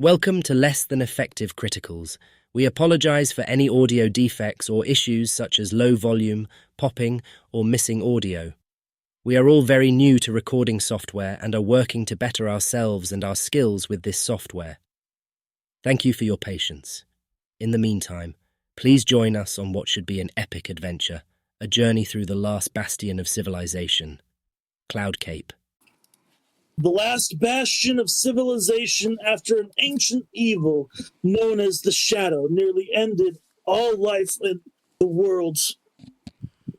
Welcome to Less Than Effective Criticals. We apologize for any audio defects or issues such as low volume, popping, or missing audio. We are all very new to recording software and are working to better ourselves and our skills with this software. Thank you for your patience. In the meantime, please join us on what should be an epic adventure, a journey through the last bastion of civilization, CloudCape. The last bastion of civilization after an ancient evil known as the Shadow nearly ended all life in the world.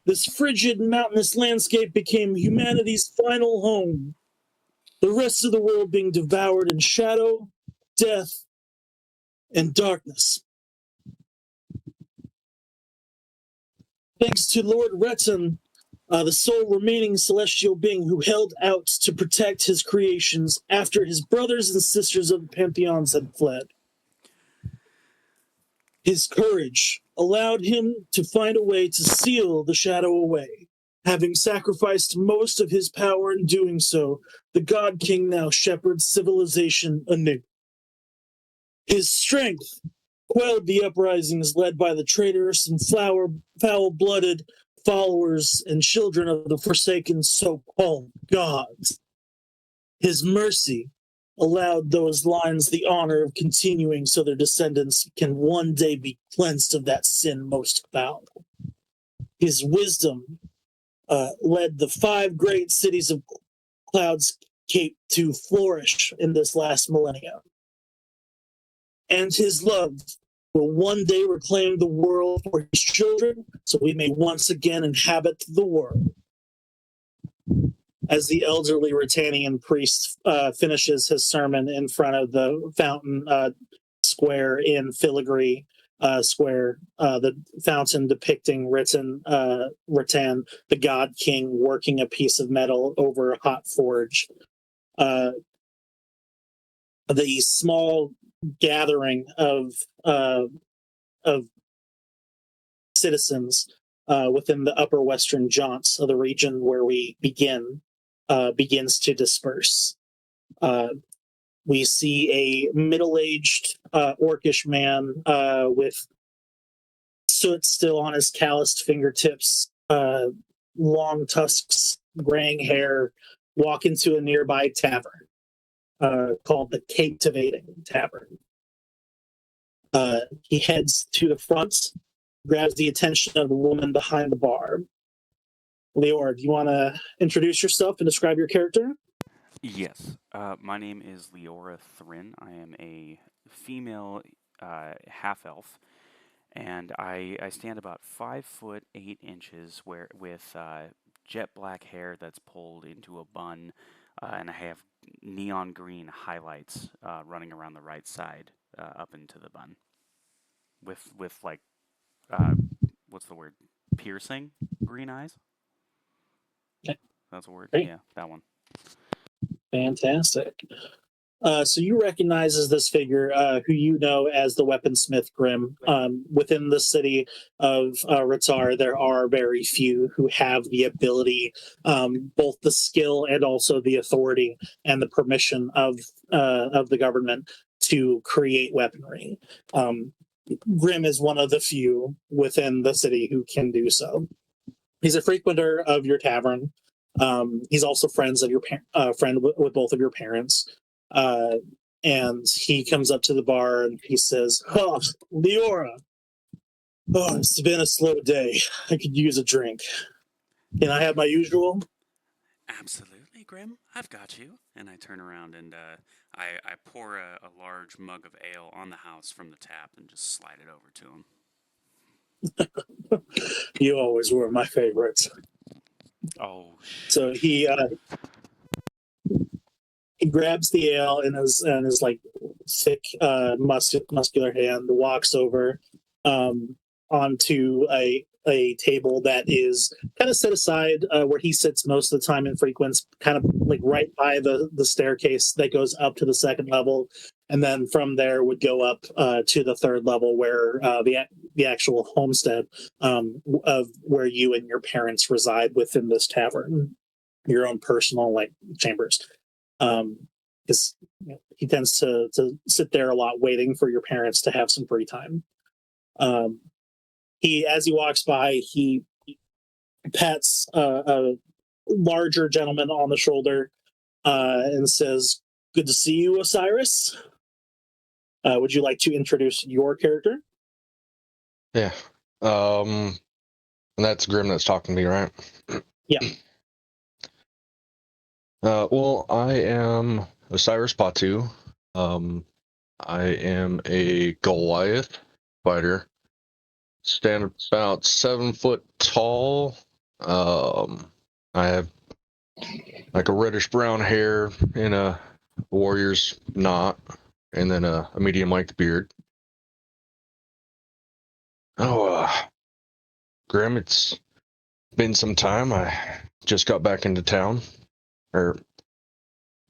This frigid mountainous landscape became humanity's final home, the rest of the world being devoured in shadow, death, and darkness. Thanks to Lord Retin, the sole remaining celestial being who held out to protect his creations after his brothers and sisters of the pantheons had fled. His courage allowed him to find a way to seal the shadow away. Having sacrificed most of his power in doing so, the God King now shepherds civilization anew. His strength quelled the uprisings led by the traitorous and foul-blooded followers and children of the forsaken so-called gods. His mercy allowed those lines the honor of continuing so their descendants can one day be cleansed of that sin most foul. His wisdom led the 5 great cities of CloudCape to flourish in this last millennium. And his love will one day reclaim the world for his children, so we may once again inhabit the world. As the elderly Ratanian priest finishes his sermon in front of the fountain square in Filigree Square, the fountain depicting Ratan, the God King, working a piece of metal over a hot forge. The small gathering of citizens within the upper western jaunts of the region where we begins to disperse. We see a middle-aged orcish man with soot still on his calloused fingertips, long tusks, graying hair, walk into a nearby tavern called the Captivating Tavern. He heads to the front, grabs the attention of the woman behind the bar. Leor, do you want to introduce yourself and describe your character? Yes. My name is Leora Thrin. I am a female half-elf, and I stand about 5'8" with jet black hair that's pulled into a bun, and I have neon green highlights running around the right side up into the bun, with like what's the word? Piercing green eyes. Okay. That's a word. Great. Yeah, that one. Fantastic. So you recognize as this figure who you know as the weaponsmith Grim. Within the city of Ritzar, there are very few who have the ability, both the skill and also the authority and the permission of the government to create weaponry. Grim is one of the few within the city who can do so. He's a frequenter of your tavern. He's also friends of your friend with both of your parents. And he comes up to the bar and he says, "Oh, Leora, it's been a slow day. I could use a drink. Can I have my usual?" Absolutely, Grim. I've got you. And I turn around and I pour a large mug of ale on the house from the tap and just slide it over to him. You always were my favorite. Oh, so he grabs the ale in his like thick muscular hand, walks over onto a table that is kind of set aside where he sits most of the time and frequents, kind of like right by the staircase that goes up to the second level, and then from there would go up to the third level where the actual homestead of where you and your parents reside within this tavern, your own personal like chambers. Because he tends to sit there a lot, waiting for your parents to have some free time. As he walks by, he pats a larger gentleman on the shoulder and says, "Good to see you, Osiris. Would you like to introduce your character?" Yeah. And that's Grim that's talking to me, right? Yeah. Well, I am Osiris Patu. I am a Goliath fighter. Stand about 7 foot tall. I have like a reddish brown hair in a warrior's knot, and then a medium length beard. Oh, Grim, it's been some time. I just got back into town. Or,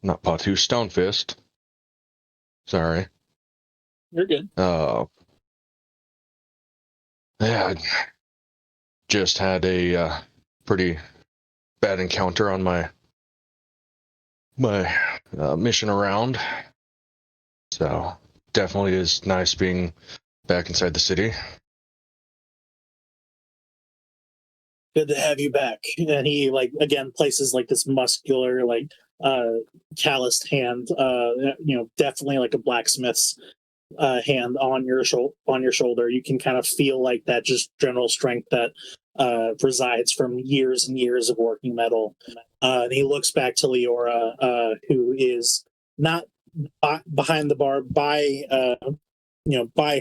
not Patu, Stonefist. Sorry. You're good. Yeah, I just had a pretty bad encounter on my mission around. So definitely is nice being back inside the city. Good to have you back. And he again places this muscular calloused hand, definitely like a blacksmith's hand on your shoulder. You can kind of feel that just general strength that resides from years and years of working metal. And he looks back to Leora, who is not behind the bar by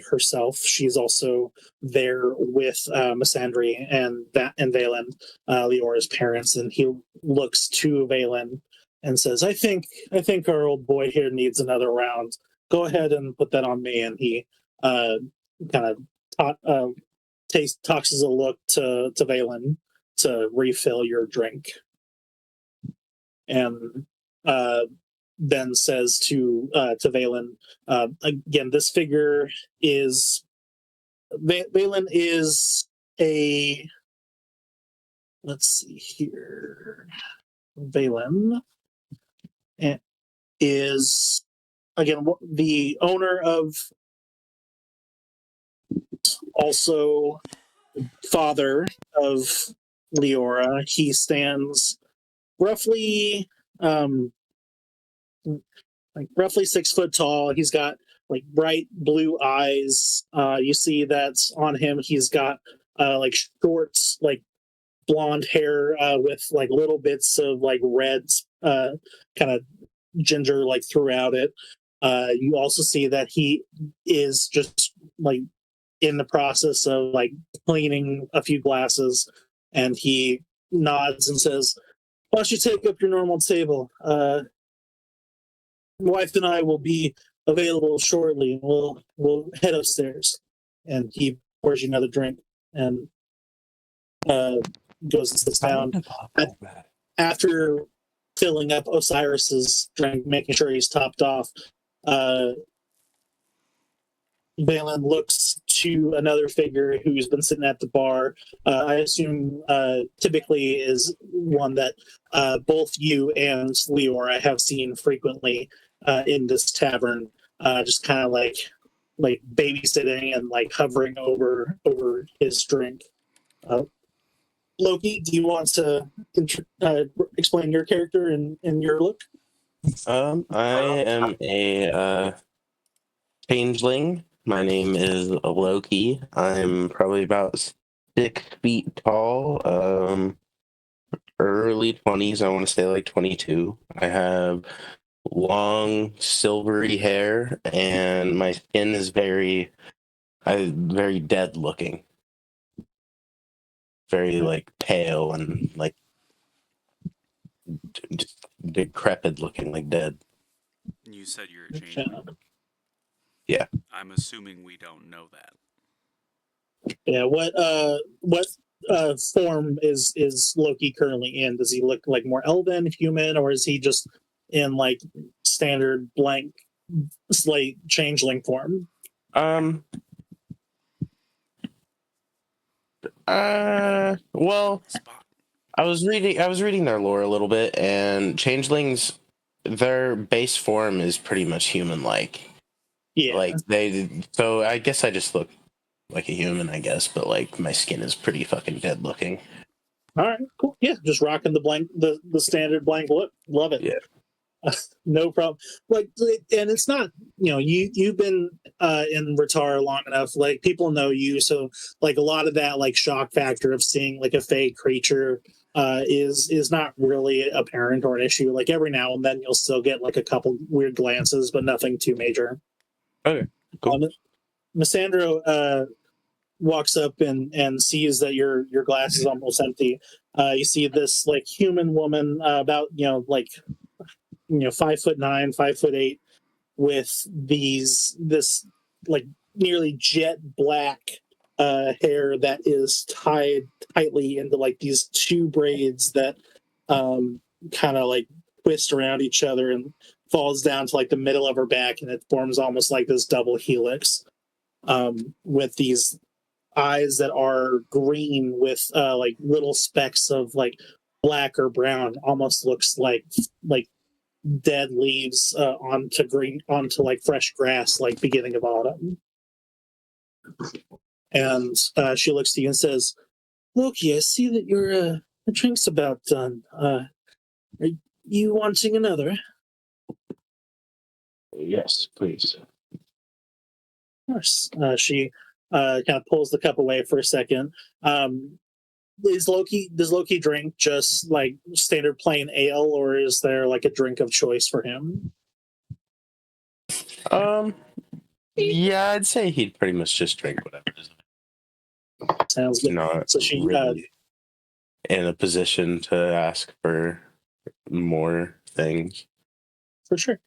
herself. She's also there with Missandei and Valen, Leora's parents, and he looks to Valen and says, "I think our old boy here needs another round. Go ahead and put that on me." And he kind of tosses a look to Valen to refill your drink, and then says to Valen, again, this figure is Valen is a, let's see here, Valen is again the owner of, also father of Leora. He stands roughly roughly 6 foot tall. He's got bright blue eyes. You see that on him. He's got short blonde hair with little bits of red kind of ginger throughout it. You also see that he is just in the process of cleaning a few glasses, and he nods and says, "Why don't you take up your normal table? Wife and I will be available shortly, and we'll head upstairs." And he pours you another drink and goes and sits down. After filling up Osiris's drink, making sure he's topped off, Valen looks to another figure who's been sitting at the bar. I assume typically is one that both you and Leora have seen frequently in this tavern, just kind of like babysitting and hovering over his drink. Loki, do you want to explain your character and your look? I am a changeling. My name is Loki. I'm probably about 6 feet tall. Early 20s. I want to say 22. I have long silvery hair, and my skin is very dead looking. Very pale and just decrepit looking, dead. You said you're a changeling. Yeah. I'm assuming we don't know that. Yeah. What form is Loki currently in? Does he look more elven, human, or is he just in standard blank slate changeling form? Well, I was reading their lore a little bit, and changelings their base form is pretty much human-like. Yeah. Like so I guess I just look like a human, I guess, but like my skin is pretty fucking dead looking. All right, cool. Yeah, just rocking the standard blank look. Love it. Yeah. No problem. Like, and it's not, you've been in Retar long enough. Like, people know you, so like a lot of that like shock factor of seeing like a fake creature is not really apparent or an issue. Like every now and then you'll still get like a couple weird glances, but nothing too major. Okay. Cool. Missandro walks up and sees that your glass is almost empty. You see this like human woman, about 5'9", 5'8", with this like nearly jet black hair that is tied tightly into like these two braids that kind of like twist around each other and falls down to like the middle of her back, and it forms almost like this double helix, with these eyes that are green with like little specks of like black or brown. Almost looks like dead leaves onto like fresh grass, like beginning of autumn. And she looks to you and says, "Loki, I see that your drink's about done. Are you wanting another?" Yes, please. Of course. She kind of pulls the cup away for a second. Does Loki drink just like standard plain ale, or is there like a drink of choice for him? Yeah, I'd say he'd pretty much just drink whatever. Sounds good. Not So she really in a position to ask for more things. for sure.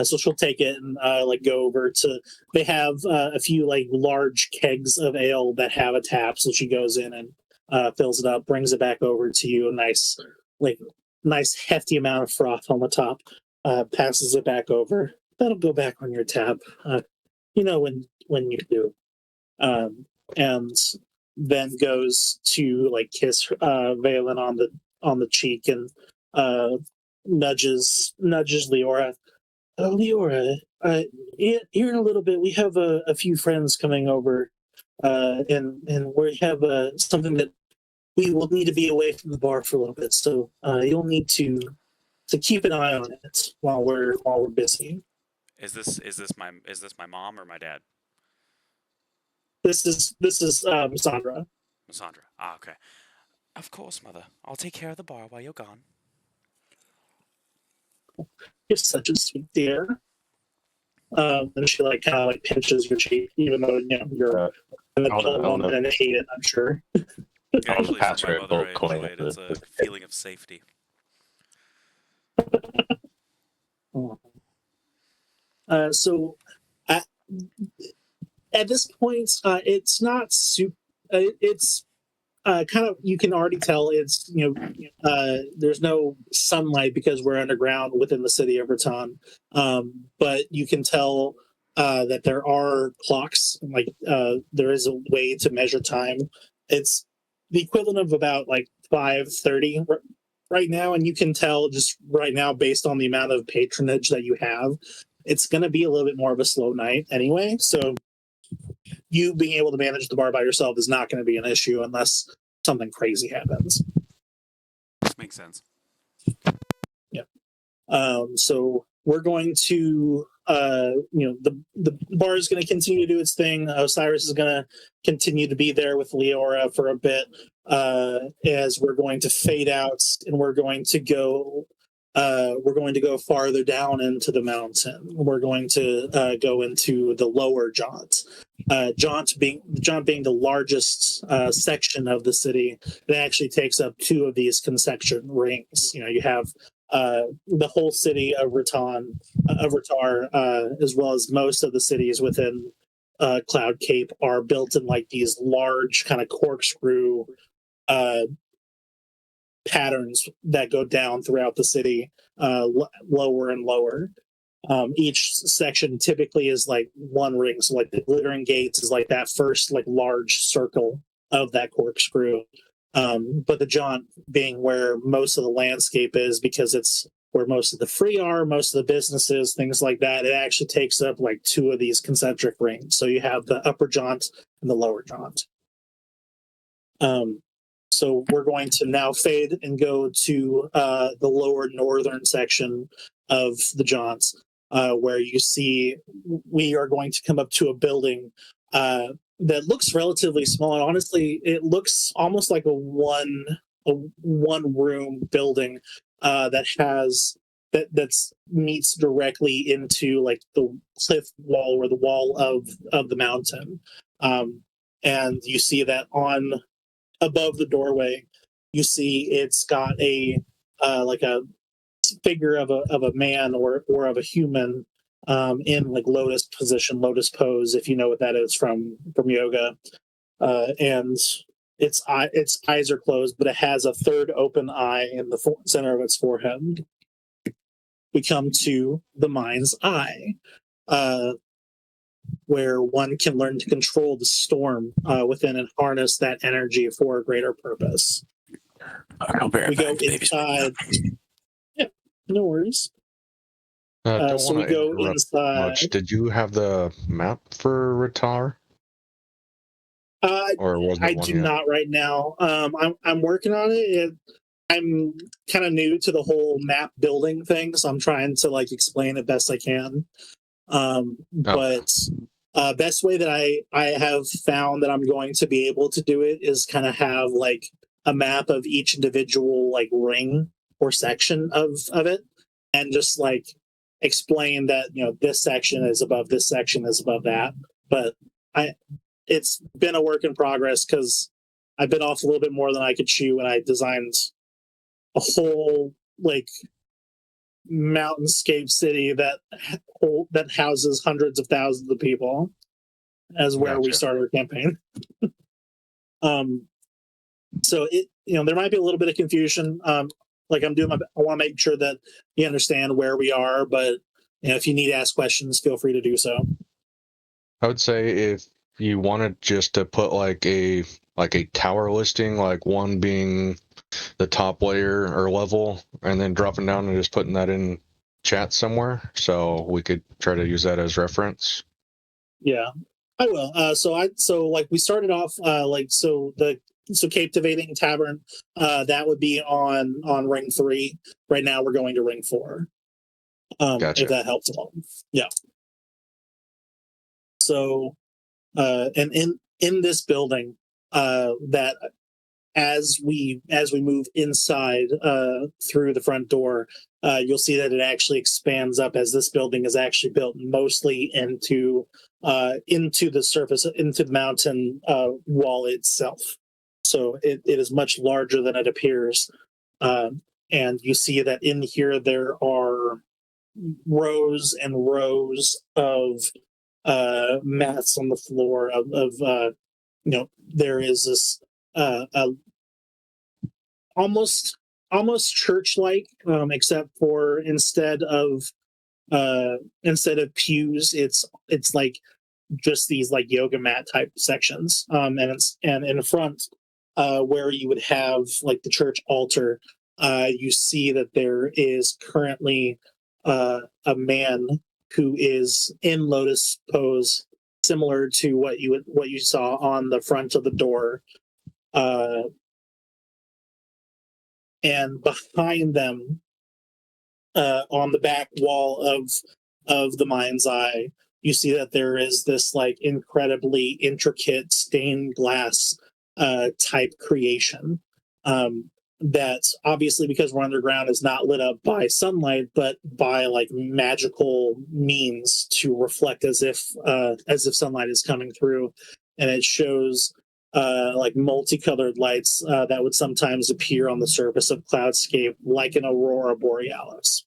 So she'll take it and like go over to. They have a few like large kegs of ale that have a tap. So she goes in and fills it up, brings it back over to you. Nice hefty amount of froth on the top. Passes it back over. That'll go back on your tab. When you do. And then goes to like kiss Valen on the cheek and nudges Leora. Leora, here in a little bit, we have a few friends coming over, and we have something that we will need to be away from the bar for a little bit. So you'll need to keep an eye on it while we're busy. Is this my mom or my dad? This is Sandra. Sandra. Ah, okay. Of course, mother. I'll take care of the bar while you're gone. You're such a sweet dear. And she like kind of like pinches your cheek, even though you're an adult woman and hate it, I'm sure. Actually, for my mother, I enjoy it. It's a feeling of safety. So at this point, it's not super. It's kind of, you can already tell it's there's no sunlight because we're underground within the city of Raton, but you can tell that there are clocks. Like there is a way to measure time. It's the equivalent of about like 5:30 right now, and you can tell just right now based on the amount of patronage that you have, it's going to be a little bit more of a slow night anyway. So you being able to manage the bar by yourself is not going to be an issue unless something crazy happens. Makes sense. Yeah. So we're going to, the bar is going to continue to do its thing. Cyrus is going to continue to be there with Leora for a bit, as we're going to fade out, and we're going to go farther down into the mountain. We're going to go into the lower Jaunt. Jaunt being the largest section of the city, it actually takes up two of these concentric rings. You have the whole city of Ratar, as well as most of the cities within CloudCape, are built in like these large kind of corkscrew patterns that go down throughout the city, lower and lower. Each section typically is like one ring. So like the glittering gates is like that first like large circle of that corkscrew. But the jaunt being where most of the landscape is, because it's where most of the free are, most of the businesses, things like that. It actually takes up like 2 of these concentric rings. So you have the upper jaunt and the lower jaunt. So we're going to now fade and go to the lower northern section of the jaunts, where you see we are going to come up to a building that looks relatively small. And honestly, it looks almost like a one room building that's meets directly into like the cliff wall or the wall of the mountain. And you see that on above the doorway, you see it's got a like a figure of a man or of a human in like lotus position, lotus pose, if you know what that is from yoga. And its eyes are closed, but it has a third open eye in the center of its forehead. We come to the mind's eye, where one can learn to control the storm within and harness that energy for a greater purpose. We go inside. Yeah, no worries. Don't So want we to go interrupt inside. much. Did you have the map for Ratar? Or was I it one do yet? not right now. I'm working on it. I'm kind of new to the whole map building thing, so I'm trying to like explain it best I can. But best way that I have found that I'm going to be able to do it is kind of have like a map of each individual like ring or section of it, and just like explain that, you know, this section is above this section is above that. But it's been a work in progress because I've been off a little bit more than I could chew, and I designed a whole like mountainscape city that houses hundreds of thousands of people as where we Gotcha. started our campaign. So it, you know, there might be a little bit of confusion. Like I want to make sure that you understand where we are, but you know, if you need to ask questions, feel free to do so. I would say if you wanted just to put like a tower listing, like one being the top layer or level, and then dropping down and just putting that in chat somewhere, so we could try to use that as reference. Yeah, I will. So like we started off so Captivating Tavern, that would be on ring 3. Right now we're going to ring 4. Gotcha. If that helps at all. Yeah. So and in this building, that as we move inside through the front door, you'll see that it actually expands up, as this building is actually built mostly into the surface, into the mountain wall itself. So it is much larger than it appears. And you see that in here there are rows and rows of mats on the floor you know, there is this almost church-like, except for instead of pews, it's like just these like yoga mat type sections, and in front, where you would have like the church altar, you see that there is currently a man who is in lotus pose, similar to what you saw on the front of the door, and behind them, on the back wall of the mind's eye, you see that there is this like incredibly intricate stained glass type creation, that obviously, because we're underground, is not lit up by sunlight but by like magical means to reflect as if sunlight is coming through, and it shows like multicolored lights that would sometimes appear on the surface of CloudCape, like an aurora borealis.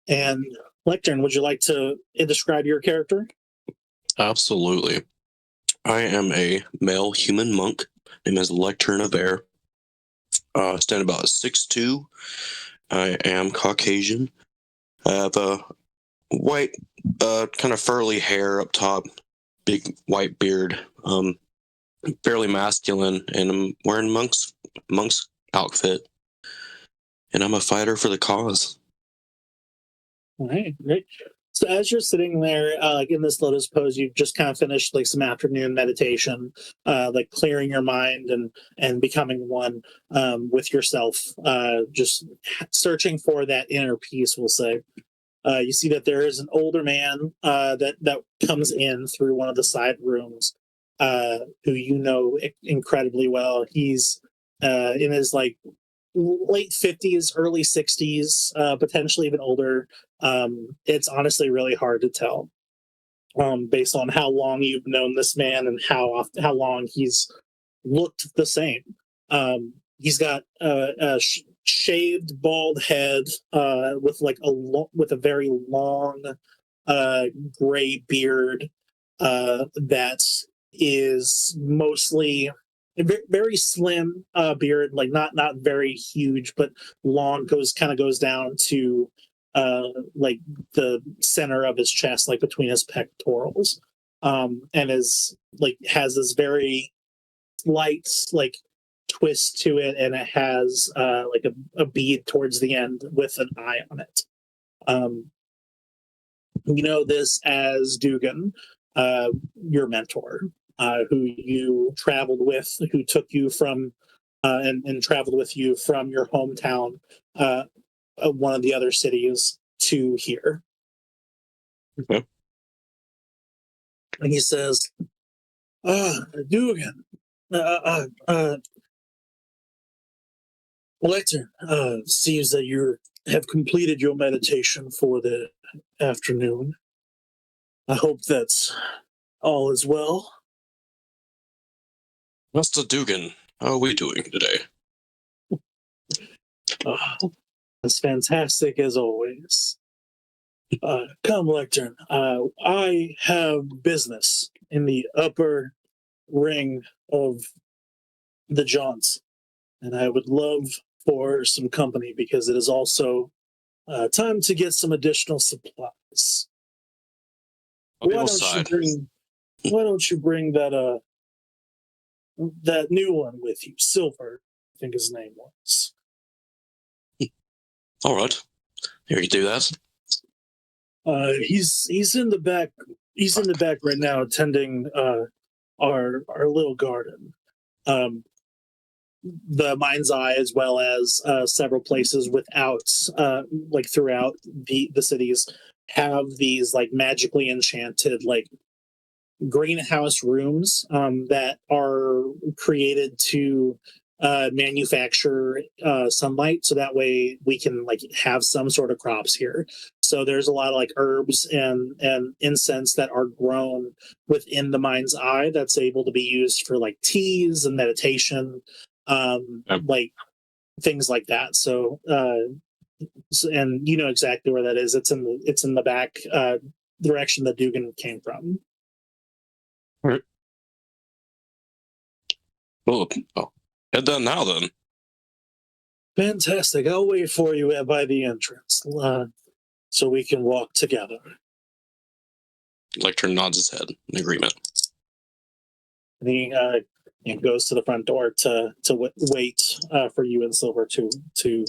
And Lectern, would you like to describe your character? Absolutely. I am a male human monk named as Lectern of Air. Stand about 6'2". I am Caucasian. I have a white, kind of furry hair up top, big white beard, fairly masculine, and I'm wearing monk's outfit. and I'm a fighter for the cause. All right, great. So as you're sitting there, like in this lotus pose, you've just kind of finished like some afternoon meditation, like clearing your mind and becoming one with yourself, just searching for that inner peace. We'll say. You see that there is an older man that comes in through one of the side rooms, who you know incredibly well. He's in his like late 50s, early 60s, potentially even older. It's honestly really hard to tell, based on how long you've known this man and how long he's looked the same. He's got a shaved bald head, with like with a very long gray beard, that is mostly a very slim beard, like not very huge, but long, goes down to like the center of his chest, like between his pectorals, and is like has this very slight like twist to it, and it has like a bead towards the end with an eye on it. You know this as Dugan, your mentor, who you traveled with, who took you from and traveled with you from your hometown, one of the other cities, to here. Okay. And he says, Dugan, Lecter, seems that you have completed your meditation for the afternoon. I hope that's all is well. Master Dugan, how are we doing today? That's fantastic as always. Come, Lectern. I have business in the upper ring of the Jaunts, and I would love for some company because it is also time to get some additional supplies. I'll be Why on don't side. why don't you bring that new one with you, Silver, I think his name was. All right, here you do that. He's in the back. He's in the back right now, attending our little garden. The Mind's Eye, as well as several places like throughout the cities, have these like magically enchanted like greenhouse rooms, that are created to manufacture sunlight, so that way we can like have some sort of crops here. So there's a lot of like herbs and incense that are grown within the Mind's Eye that's able to be used for like teas and meditation, like things like that. So and you know exactly where that is. It's in the back direction that Dugan came from. All right. Well, head down now then. Fantastic. I'll wait for you by the entrance, so we can walk together. Lecter nods his head in agreement. And he goes to the front door to wait for you and Silver to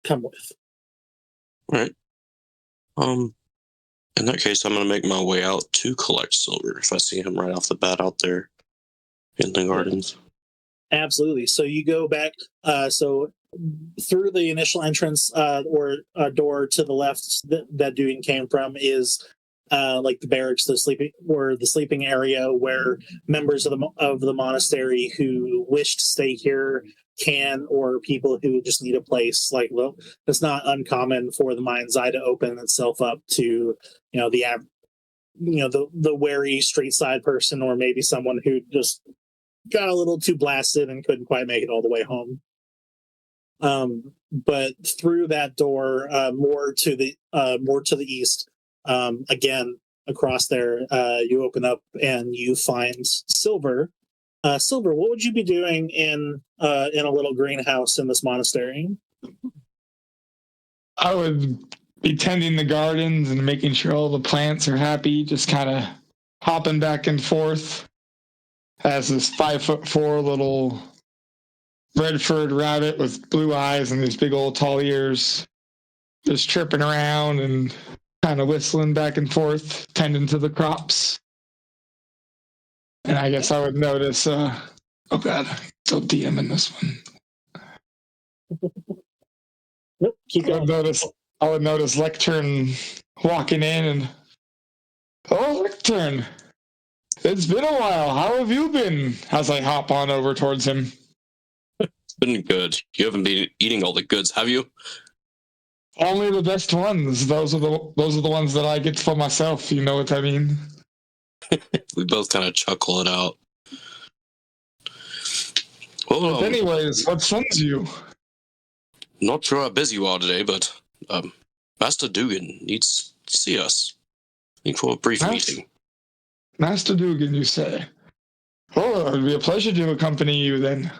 come with. All right. In that case, I'm going to make my way out to collect Silver if I see him right off the bat out there in the gardens. Absolutely. So you go back. So through the initial entrance, or door to the left that Dugan came from is like the barracks, the sleeping area where members of the monastery who wish to stay here can, or people who just need a place. Like, well, it's not uncommon for the Mind's Eye to open itself up to the wary street side person, or maybe someone who just got a little too blasted and couldn't quite make it all the way home. But through that door, more to the east, again across there, you open up and you find Silver. Silver, what would you be doing in a little greenhouse in this monastery? I would be tending the gardens and making sure all the plants are happy, just kind of hopping back and forth as this 5'4" little red-furred rabbit with blue eyes and these big old tall ears, just chirping around and kind of whistling back and forth, tending to the crops. And I guess I would notice, oh God, still DM in this one. Nope, keep going. I would notice Lectern walking in and, oh, Lectern, it's been a while. How have you been? As I hop on over towards him. It's been good. You haven't been eating all the goods, have you? Only the best ones. Those are the ones that I get for myself. You know what I mean? We both kind of chuckle it out. Well, But anyways, what sends you? Not sure how busy you are today, but Master Dugan needs to see us. I think for a brief meeting. Master Dugan, you say? Oh, it would be a pleasure to accompany you then.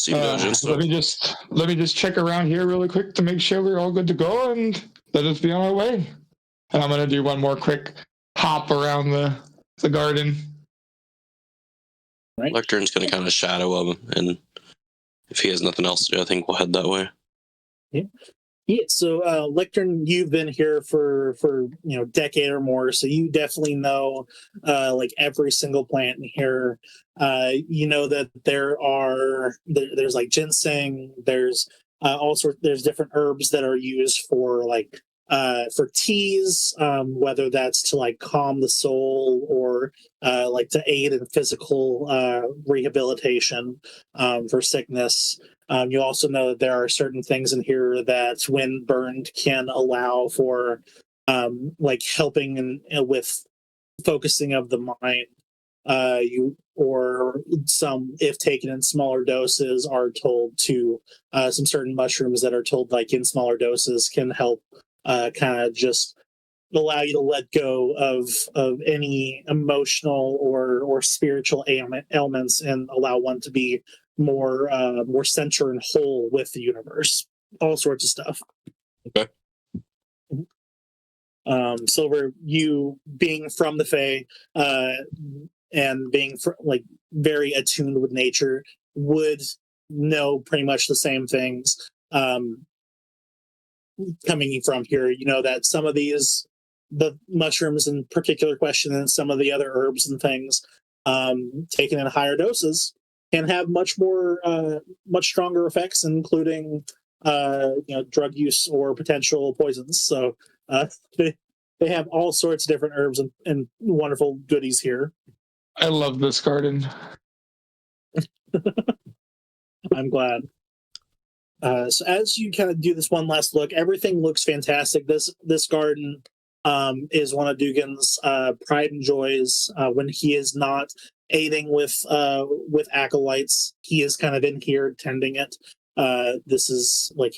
Let me just check around here really quick to make sure we're all good to go, and let us be on our way. And I'm gonna do one more quick hop around the garden. Right. Lectern's gonna kind of shadow him, and if he has nothing else to do, I think we'll head that way. Yeah, so Lectern, you've been here for a decade or more, so you definitely know like every single plant in here. You know that there's like ginseng, there's there's different herbs that are used for like for teas, whether that's to like calm the soul or like to aid in physical rehabilitation for sickness. You also know that there are certain things in here that, when burned, can allow for like helping with focusing of the mind. Or some, if taken in smaller doses, are told to some certain mushrooms that are told like in smaller doses can help kind of just allow you to let go of any emotional or spiritual ailments and allow one to be more center and whole with the universe. All sorts of stuff. Okay. Silver, you being from the Fae and being like very attuned with nature, would know pretty much the same things. Coming from here, you know that some of the mushrooms in particular question, and some of the other herbs and things taken in higher doses can have much stronger effects, including drug use or potential poisons. So they have all sorts of different herbs and wonderful goodies here. I love this garden. I'm glad. So as you kind of do this one last look, everything looks fantastic. This garden is one of Dugan's pride and joys. When he is not aiding with acolytes, he is kind of in here tending it. This is like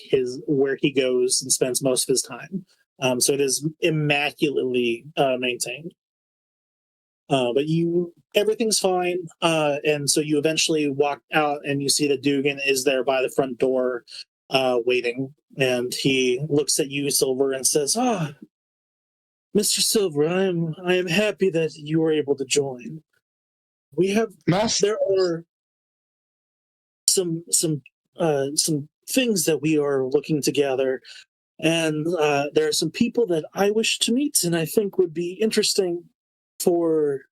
where he goes and spends most of his time. So it is immaculately maintained. But everything's fine. And so you eventually walk out and you see that Dugan is there by the front door, waiting. And he looks at you, Silver, and says, Mr. Silver, I am happy that you were able to join. There are some things that we are looking to gather, and there are some people that I wish to meet, and I think would be interesting for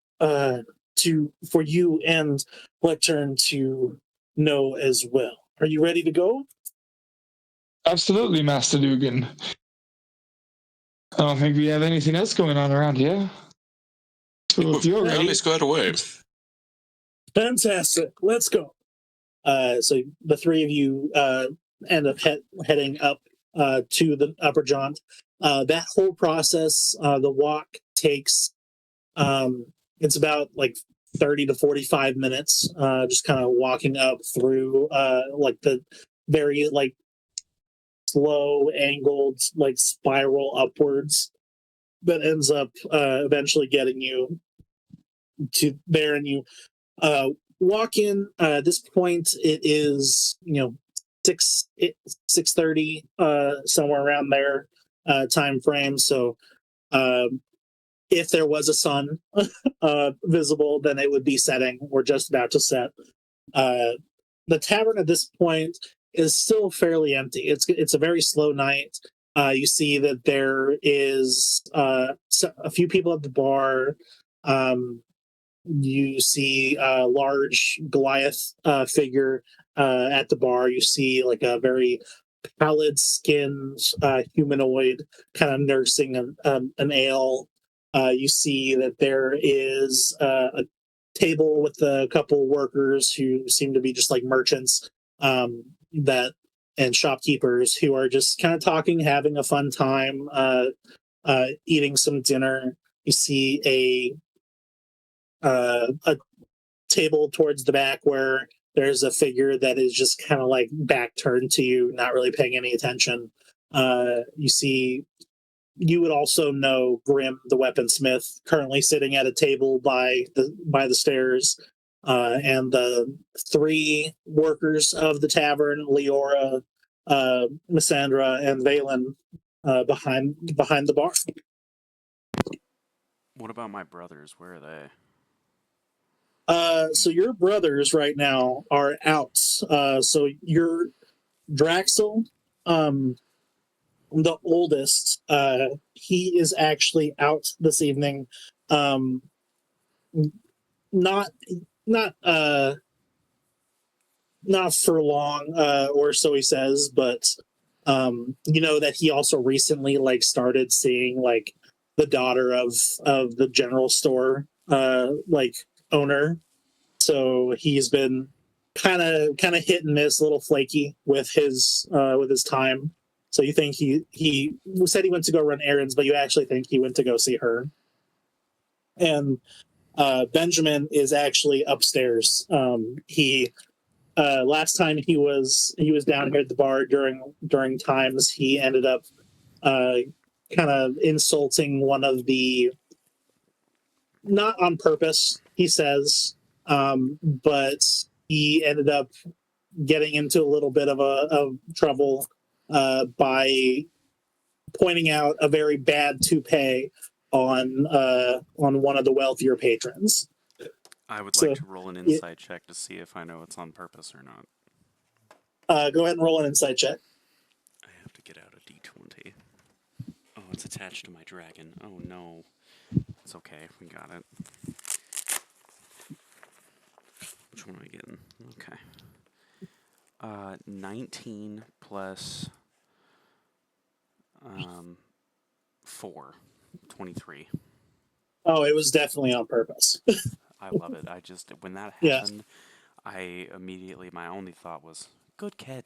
you and Lectern to know as well. Are you ready to go? Absolutely, Master Dugan. I don't think we have anything else going on around here. So if you're ready, let's go right away. Fantastic. Let's go. So the three of you end up heading up to the upper jaunt. That whole process, the walk takes it's about like 30 to 45 minutes, just kind of walking up through like the very like slow angled like spiral upwards that ends up eventually getting you to there. And you walk in. At this point it is 6:30, somewhere around there time frame. So if there was a sun visible, then it would be setting or just about to set. the tavern at this point is still fairly empty. It's a very slow night. You see that there is a few people at the bar. You see a large Goliath figure at the bar. You see like a very pallid skinned humanoid kind of nursing an ale. You see that there is a table with a couple workers who seem to be just like merchants that and shopkeepers who are just kind of talking, having a fun time, eating some dinner. You see a table towards the back where there's a figure that is just kind of like back turned to you, not really paying any attention. You see, you would also know Grim, the weaponsmith, currently sitting at a table by the stairs, and the three workers of the tavern, Leora, Missandra, and Valen, behind the bar. What about my brothers? Where are they? So your brothers right now are out. So your Draxel, the oldest, he is actually out this evening. Um, not not not for long, or so he says, but you know that he also recently like started seeing like the daughter of the general store like owner. So he's been kind of hit and miss, a little flaky with his time. So you think he said he went to go run errands, but you actually think he went to go see her. And Benjamin is actually upstairs. He last time he was down here at the bar during times he ended up kind of insulting one of the, not on purpose, he says, but he ended up getting into a little bit of trouble by pointing out a very bad toupee on one of the wealthier patrons. I would So, like to roll an insight check to see if I know it's on purpose or not. Go ahead and roll an insight check. I have to get out a d20. Oh, it's attached to my dragon. Oh no. It's okay, we got it. Which one am I getting? Okay. 19 plus 4. 23. Oh, it was definitely on purpose. I love it. I just, when that Yeah. happened, I immediately, my only thought was, good kid.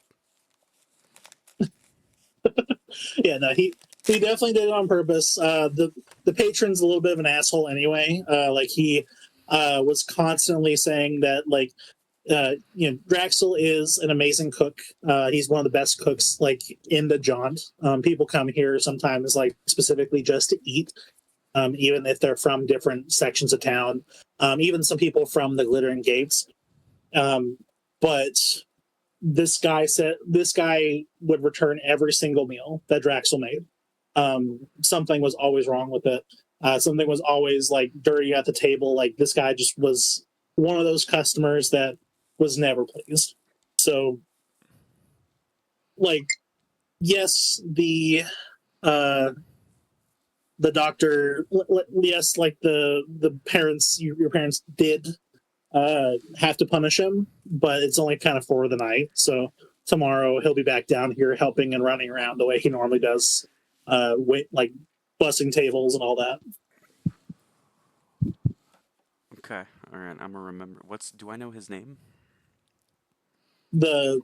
Yeah, no, he definitely did it on purpose. The patron's a little bit of an asshole anyway. Like he was constantly saying that like you know, Draxel is an amazing cook. He's one of the best cooks like in the Jaunt. People come here sometimes like specifically just to eat, even if they're from different sections of town. Even some people from the Glittering Gates. But this guy would return every single meal that Draxel made. Something was always wrong with it. Something was always like dirty at the table. Like this guy just was one of those customers that was never pleased. So, like, yes, the doctor, yes, like the parents, your parents did have to punish him, but it's only kind of for the night. So tomorrow he'll be back down here helping and running around the way he normally does, like bussing tables and all that. Okay, alright, I'm gonna remember. Do I know his name? The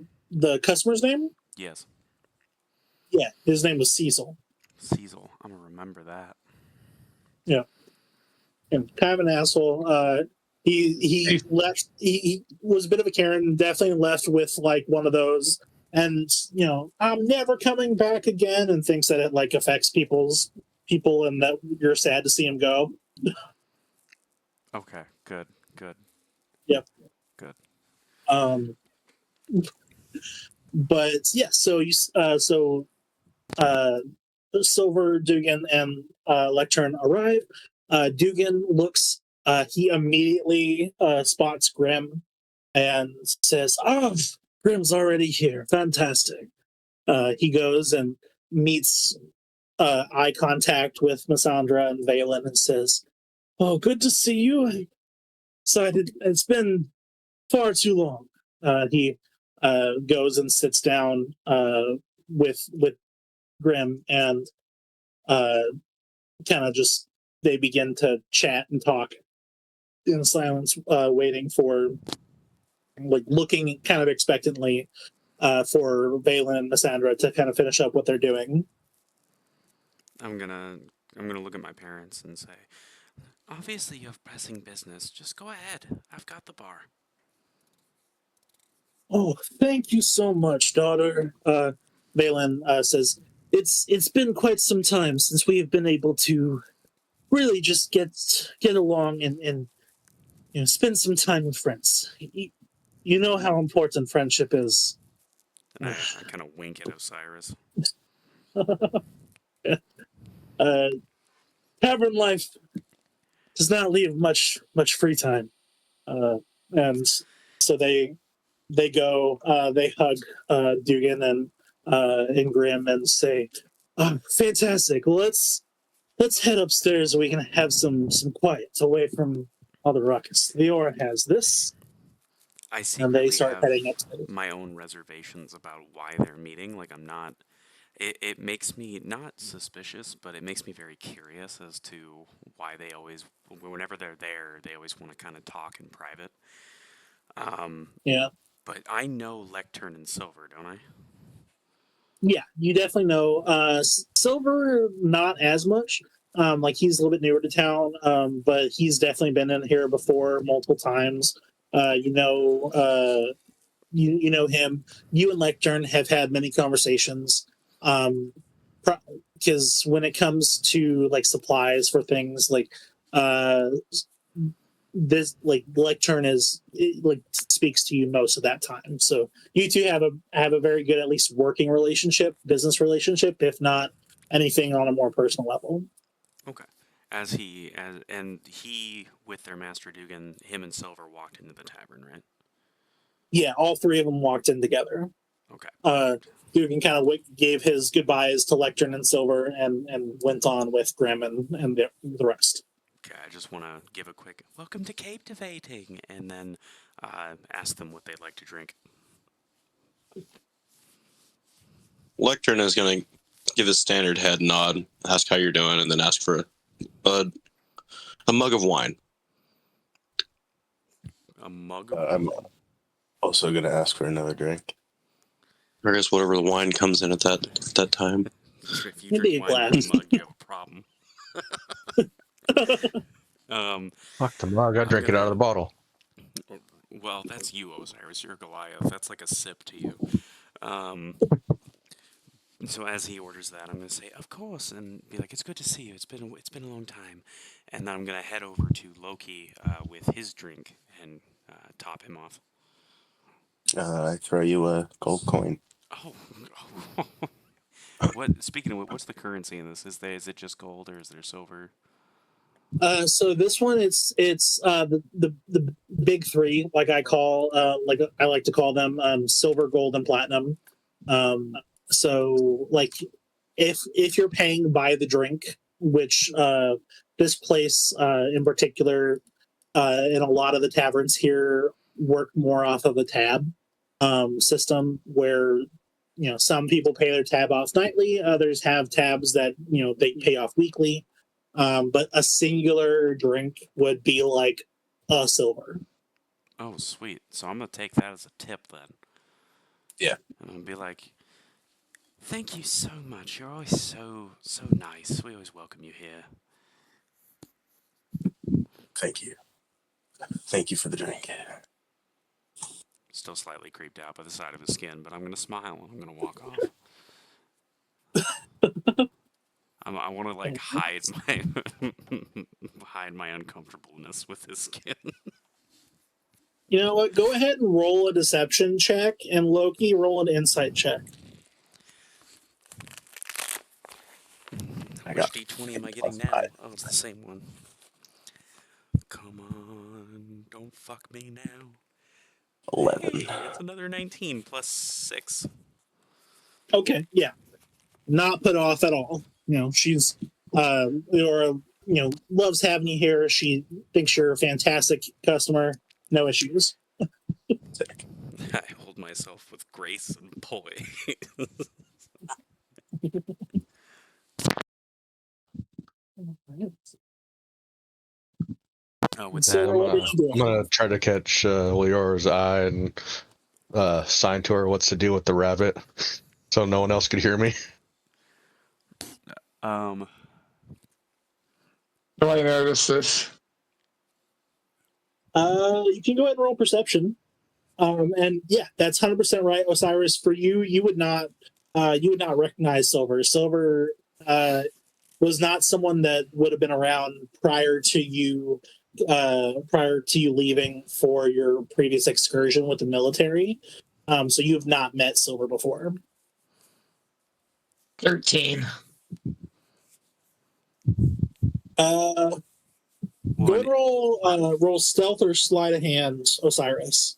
customer's name? Yes. Yeah, his name was Cecil. Cecil. I'm gonna remember that. Yeah, and kind of an asshole. He left. He was a bit of a Karen. Definitely left with like one of those, and you know, I'm never coming back again, and thinks that it like affects people, and that you're sad to see him go. Okay, good. Yep. Good. But yeah, so Silver, Dugan, and Lectern arrive. Dugan looks. He immediately spots Grim and says, "Oh, Grim's already here. Fantastic." He goes and meets eye contact with Massandra and Valen and says, "Oh, good to see you. I decided it's been far too long." He goes and sits down with Grim and kind of just they begin to chat and talk in silence, waiting for like looking kind of expectantly for Valen and Massandra to kind of finish up what they're doing. I'm gonna look at my parents and say, obviously you have pressing business. Just go ahead. I've got the bar. "Oh, thank you so much, daughter." Valen says, "It's been quite some time since we have been able to really just get along and spend some time with friends. You know how important friendship is." And I kind of wink at Osiris. Tavern life does not leave much free time, and so they go, they hug Dugan and Grim and say, "Oh, fantastic! Well, let's head upstairs so we can have some quiet away from all the ruckus. Leora has this." I And they secretly start have heading upstairs. my own reservations about why they're meeting. Like, I'm not. It makes me not suspicious, but it makes me very curious as to why they always, whenever they're there, they always want to kind of talk in private. Yeah. But I know Lectern and Silver, don't I? Yeah, you definitely know. Silver, not as much. Like he's a little bit newer to town, but he's definitely been in here before multiple times. You know, you know him. You and Lectern have had many conversations. Because when it comes to like supplies for things like uh this like Lectern is like speaks to you most of that time. So you two have a very good at least working relationship, business relationship, if not anything on a more personal level. Okay. He with their master Dugan, him and Silver walked into the tavern, right? Yeah, all three of them walked in together. Okay. Dugan kind of gave his goodbyes to Lectern and Silver and went on with Grim and the rest. Okay, I just want to give a quick welcome to Cape Devating, and then ask them what they'd like to drink. Lectern is going to give a standard head nod, ask how you're doing, and then ask for a mug of wine. A mug of I'm also going to ask for another drink. I guess whatever the wine comes in at that time. If you Maybe drink a wine out of glass. a mug, you have a problem. Fuck the mug. I drink it out of the bottle. Well, that's you, Osiris. You're Goliath. That's like a sip to you. So as he orders that, I'm gonna say, "Of course," and be like, "It's good to see you. It's been a long time," and then I'm gonna head over to Loki with his drink and top him off. I throw you a gold coin. Oh, what? Speaking of what's the currency in this? Is it just gold or is there silver? So this one, it's the big three, like I like to call them, silver, gold, and platinum. So like if you're paying by the drink, which this place in particular, and a lot of the taverns here work more off of a tab system where some people pay their tab off nightly, others have tabs that they pay off weekly. But a singular drink would be like a silver. Oh, sweet. So I'm gonna take that as a tip then. Yeah. And I'm gonna be like, "Thank you so much. You're always so nice. We always welcome you here." Thank you. Thank you for the drink. Still slightly creeped out by the sight of his skin, but I'm gonna smile and I'm gonna walk off. I want to like hide my hide my uncomfortableness with his skin. You know what? Go ahead and roll a deception check, and Loki, roll an insight check. Which D20 am I getting now? Oh, it's the same one. Come on, don't fuck me now. 11. Hey, it's another 19 plus 6. Okay, yeah, not put off at all. She's Leora, loves having you here. She thinks you're a fantastic customer. No issues. I hold myself with grace and poise. With that, So, I'm what are gonna. you doing? I'm gonna try to catch Leora's eye and sign to her what's the deal with the rabbit, so no one else could hear me. Um, Do I notice this? You can go ahead and roll perception. And yeah, that's 100% right, Osiris. For you, you would not recognize Silver. Silver was not someone that would have been around prior to you leaving for your previous excursion with the military. So you have not met Silver before. 13. Go and roll stealth or sleight of hand, Osiris.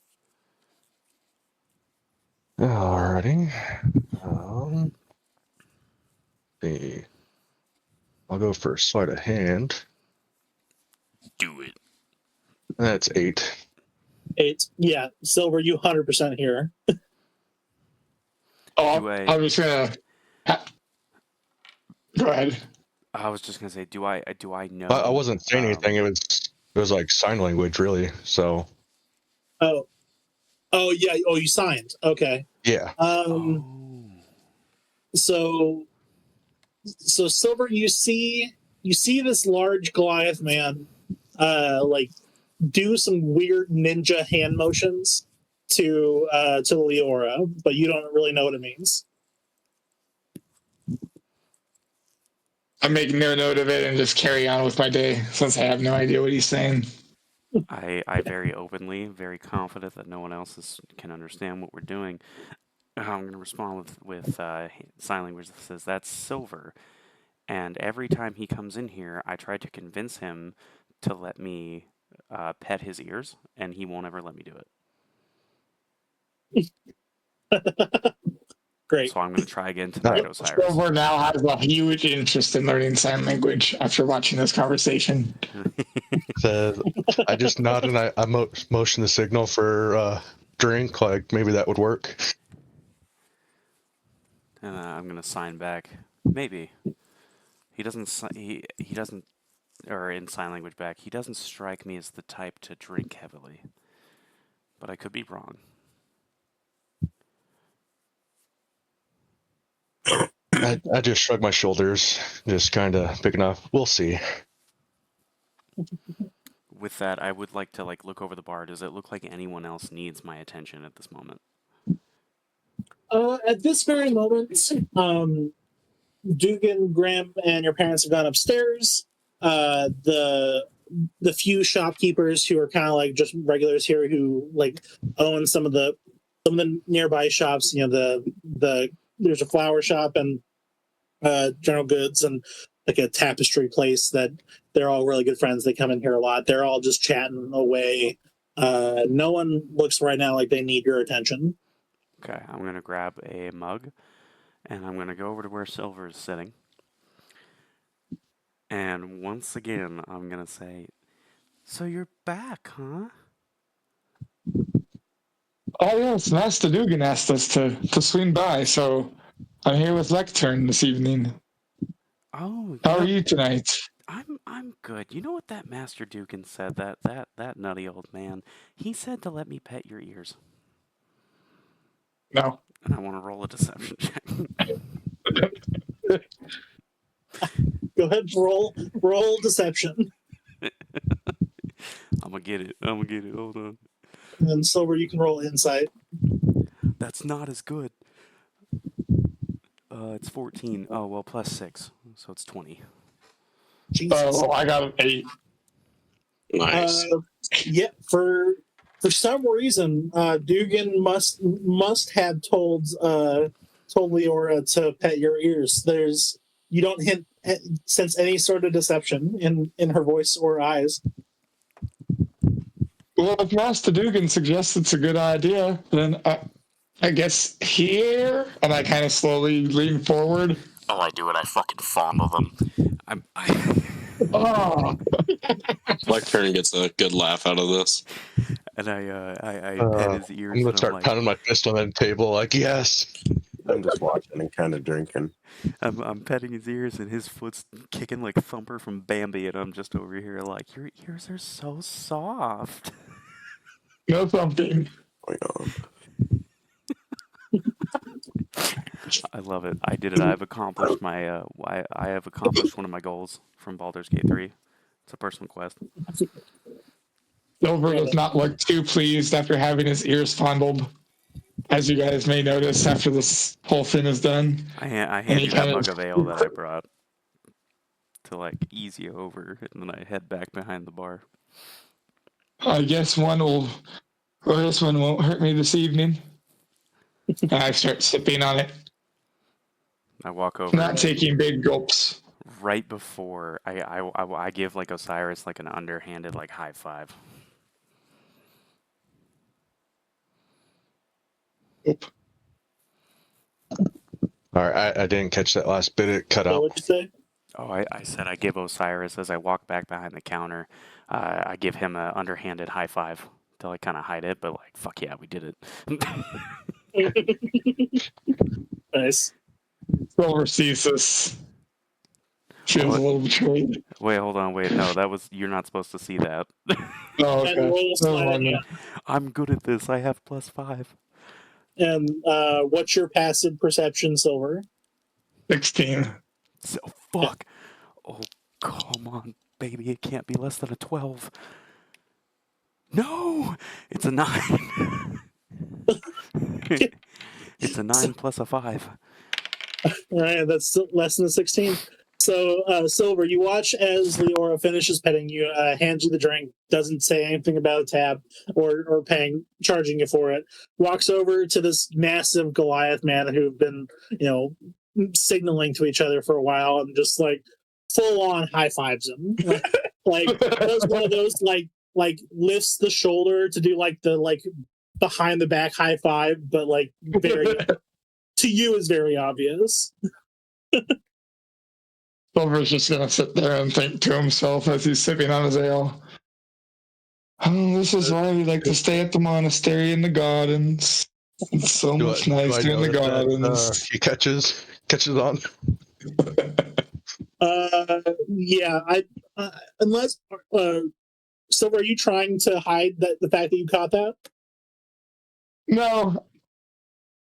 Alrighty. See. I'll go for sleight of hand. do it. That's 8. 8. Yeah, Silver, you 100% here. Oh, I'm just gonna. Go ahead. I was just gonna say, do I know? I wasn't saying anything. It was like sign language, really. So. Oh yeah. Oh, you signed. Okay. Yeah. So Silver, you see this large Goliath man, like do some weird ninja hand motions to Leora, but you don't really know what it means. I'm making no note of it and just carry on with my day since I have no idea what he's saying. I very openly, very confident that no one else can understand what we're doing. I'm going to respond with sign language that says, that's Silver. And every time he comes in here, I try to convince him to let me pet his ears, and he won't ever let me do it. Great. So I'm going to try again tonight, Osiris. Silver now has a huge interest in learning sign language after watching this conversation. I just nodded and I motioned the signal for drink, like maybe that would work. And I'm going to sign back. Maybe. He doesn't, or in sign language back, he doesn't strike me as the type to drink heavily. But I could be wrong. I just shrug my shoulders, just kind of picking up. We'll see. With that, I would like to look over the bar. Does it look like anyone else needs my attention at this moment? At this very moment, Dugan, Graham, and your parents have gone upstairs. The few shopkeepers who are kind of like just regulars here who own some of the nearby shops. There's a flower shop and general goods and like a tapestry place that they're all really good friends. They come in here a lot. They're all just chatting away. No one looks right now like they need your attention. Okay, I'm going to grab a mug, and I'm going to go over to where Silver is sitting. And once again, I'm going to say, so you're back, huh? Oh, yes, Master Dugan asked us to swing by, so I'm here with Lectern this evening. Oh, how are you tonight? I'm good. You know what that Master Dugan said? That nutty old man. He said to let me pet your ears. No. And I want to roll a deception check. Go ahead, roll deception. I'm gonna get it. Hold on. And then Silver, you can roll insight. That's not as good. It's 14. Oh, well, plus 6. So it's 20. Jesus. Oh, I got an 8. Nice. Yeah, for some reason, Dugan must have told Leora to pet your ears. You don't sense any sort of deception in her voice or eyes. Well, if Master Dugan suggests it's a good idea, then I guess here, and I kind of slowly lean forward. Oh, I do it. I fucking fondle them. Oh, Lectern gets a good laugh out of this. And I pet his ears I'm gonna and start pounding my fist on that table like, yes. I'm just watching and kind of drinking. I'm petting his ears and his foot's kicking like Thumper from Bambi, and I'm just over here like, your ears are so soft. no thumping. Going on. I love it. I did it. I've accomplished my I have accomplished one of my goals from Baldur's Gate 3. It's a personal quest. Silver does not look too pleased after having his ears fondled, as you guys may notice after this whole thing is done. I hand you that mug of ale that I brought to like ease you over, and then I head back behind the bar. I guess this one won't hurt me this evening. And I start sipping on it, I walk over. not taking big gulps. Right before I give like Osiris like an underhanded like high five. Oop. All right, I didn't catch that last bit. It cut out. What'd you say? Oh, I said I give Osiris as I walk back behind the counter. I give him an underhanded high five to like kind of hide it, but like fuck yeah, we did it. Nice. Silver sees this. Feels a little betrayed. Wait, hold on, wait, no, you're not supposed to see that. Oh, okay. And roll Never slide, mind yeah. then. I'm good at this. I have +5. And what's your passive perception, Silver? 16. So fuck. Oh, come on, baby. It can't be less than a 12. No, it's a 9. It's a 9 plus a 5. All right, that's still less than a 16. So, Silver, you watch as Leora finishes petting you, hands you the drink, doesn't say anything about a tab or charging you for it, walks over to this massive Goliath man who've been, signaling to each other for a while and just like full on high fives him. Like does one of those like lifts the shoulder to do like the like behind the back high five, but like very to you is very obvious. Silver's just going to sit there and think to himself as he's sipping on his ale. Oh, this is why we like to stay at the monastery in the gardens. It's so much nicer in the gardens. He catches on. Yeah, unless Silver, are you trying to hide the fact that you caught that? No.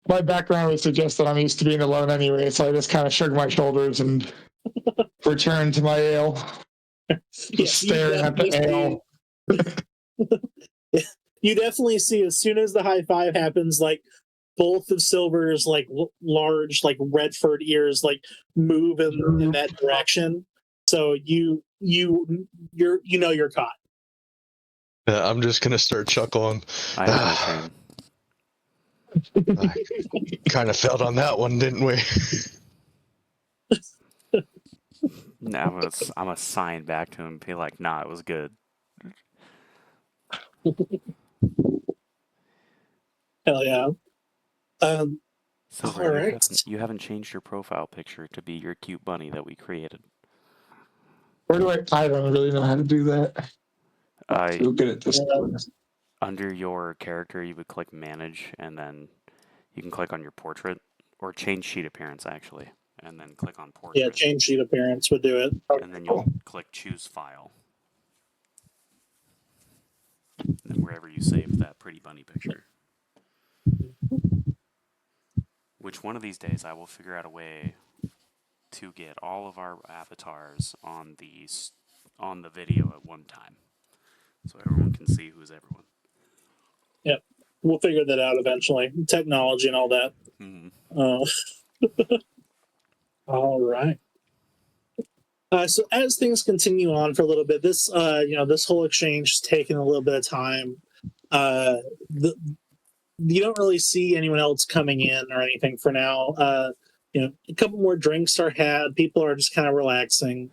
My background would suggest that I'm used to being alone anyway, so I just kind of shrug my shoulders and return to my ale. Just staring at the ale. You definitely see as soon as the high five happens, like both of Silver's like large like Redford ears like move in that direction. So you're caught. I'm just gonna start chuckling. I Kind of felt on that one, didn't we? No, I'm gonna sign back to him and be like, nah, it was good. Hell yeah. Silver, all right. you haven't changed your profile picture to be your cute bunny that we created. Where do I don't really know how to do that. So good at this. Under your character, you would click manage, and then you can click on your portrait, or change sheet appearance, actually, and then click on portrait. Yeah, change sheet appearance would do it. And then you'll click choose file. And then wherever you save that pretty bunny picture. Which one of these days I will figure out a way to get all of our avatars on the video at one time, so everyone can see who's everyone. Yep, we'll figure that out eventually. Technology and all that. Mm-hmm. All right. So as things continue on for a little bit, this this whole exchange is taking a little bit of time. You don't really see anyone else coming in or anything for now. A couple more drinks are had. People are just kind of relaxing.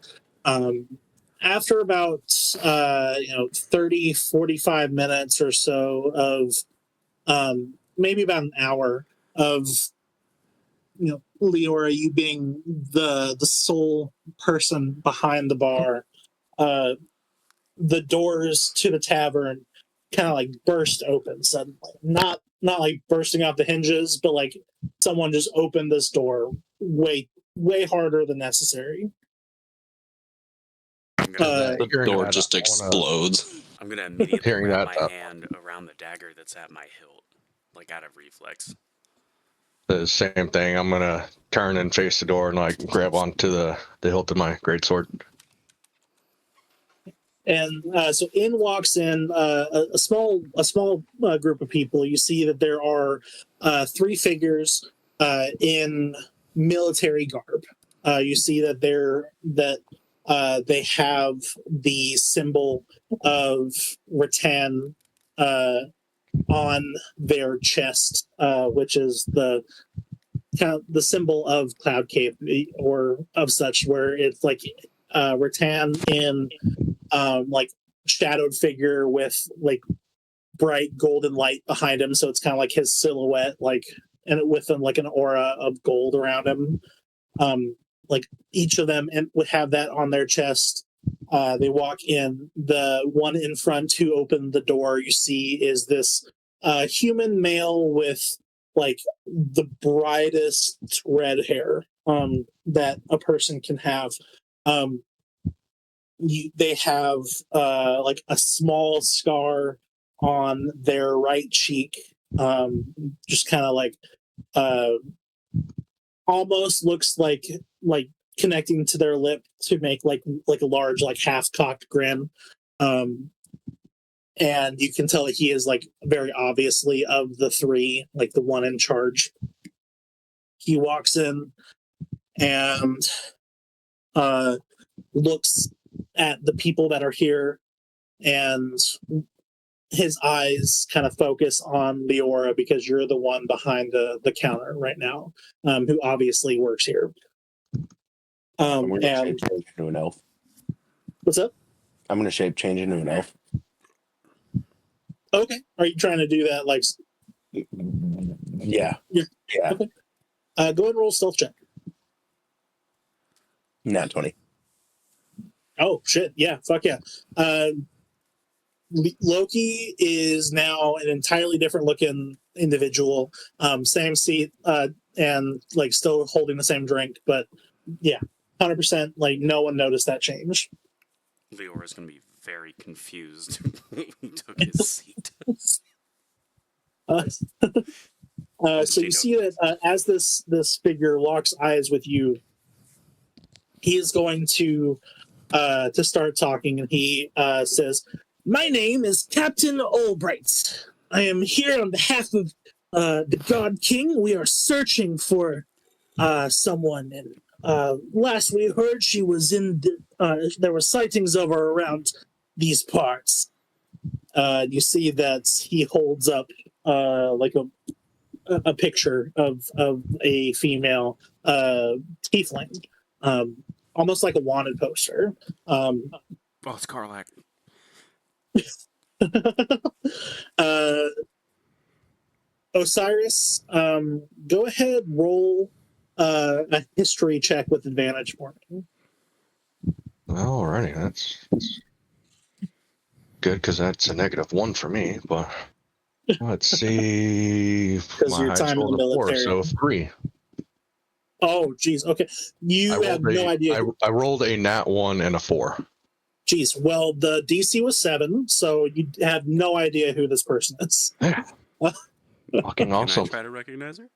after about 30, 45 minutes or so of maybe about an hour of Leora, you being the sole person behind the bar, the doors to the tavern kind of like burst open suddenly. Not like bursting off the hinges, but like someone just opened this door way harder than necessary. I'm gonna, The Hearing door that, just I wanna- explodes. I'm gonna immediately Hearing wrap that, my hand around the dagger that's at my hilt, like out of reflex. The same thing. I'm gonna turn and face the door and like grab onto the hilt of my greatsword. And so in walks in a small group of people. You see that there are three figures in military garb. You see that they have the symbol of rattan on their chest, which is the symbol of CloudCape or of such, where it's like rattan in like shadowed figure with like bright golden light behind him, so it's kind of like his silhouette, like, and with like an aura of gold around him. Like each of them would have that on their chest. They walk in. The one in front who opened the door, you see, is this human male with like the brightest red hair that a person can have. They have like a small scar on their right cheek, just kind of like uh, almost looks like connecting to their lip to make like a large like half cocked grin. And you can tell that he is like very obviously of the three, like the one in charge. He walks in and looks at the people that are here, and his eyes kind of focus on Leora because you're the one behind the counter right now, who obviously works here. I'm going to And shape change into an elf. what's up? I'm going to shape change into an elf. Okay. Are you trying to do that like? Yeah. Yeah. Yeah. Okay. Go ahead and roll a stealth check. Nat 20. Oh shit! Yeah. Fuck yeah. Loki is now an entirely different looking individual. Same seat, and like still holding the same drink, but yeah, 100%. Like no one noticed that change. Leora's gonna be very confused. He took his seat. So you see that as this figure locks eyes with you, he is going to start talking, and he says, "My name is Captain Albright. I am here on behalf of the God King. We are searching for someone, and last we heard, she was in. There were sightings of her around these parts. You see that he holds up like a picture of a female tiefling, almost like a wanted poster." Oh, it's Karlak. Osiris, go ahead, roll a history check with advantage for me. Alrighty, that's good because that's a -1 for me. But let's see. Because My your highest time in roll the is 4, military. so 3. Oh, geez. Okay. You have no idea. I rolled a nat 1 and a 4. Geez. Well, the DC was 7, so you have no idea who this person is. Yeah. Fucking awesome. Can I try to recognize her?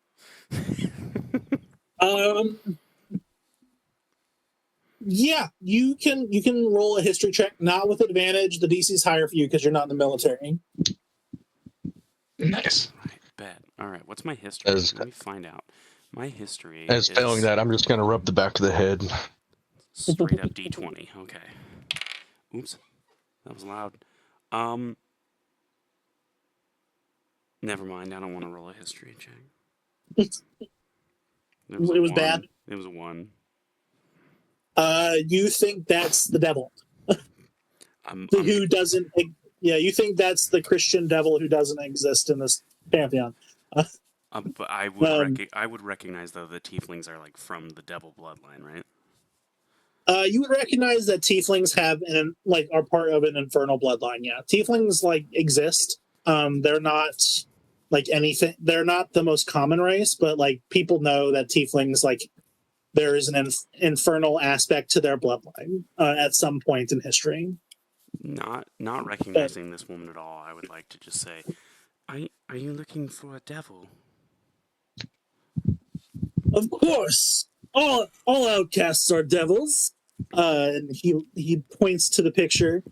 Yeah, you can roll a history check, not with advantage. The DC is higher for you because you're not in the military. Nice. I bet. All right. What's my history? As- Let me find out. My history As is failing that, I'm just gonna rub the back of the head. straight up D20. Okay. Oops, that was loud. Never mind. I don't want to roll a history check. It was bad. It was a 1. You think that's the devil. who doesn't. Yeah, you think that's the Christian devil who doesn't exist in this pantheon. But I would recognize though the tieflings are like from the devil bloodline, right? You would recognize that tieflings have are part of an infernal bloodline. Yeah, tieflings exist. They're not like anything. They're not the most common race, but like people know that tieflings there is an infernal aspect to their bloodline at some point in history. Not recognizing this woman at all, I would like to just say, are you looking for a devil? Of course, all outcasts are devils. And he points to the picture.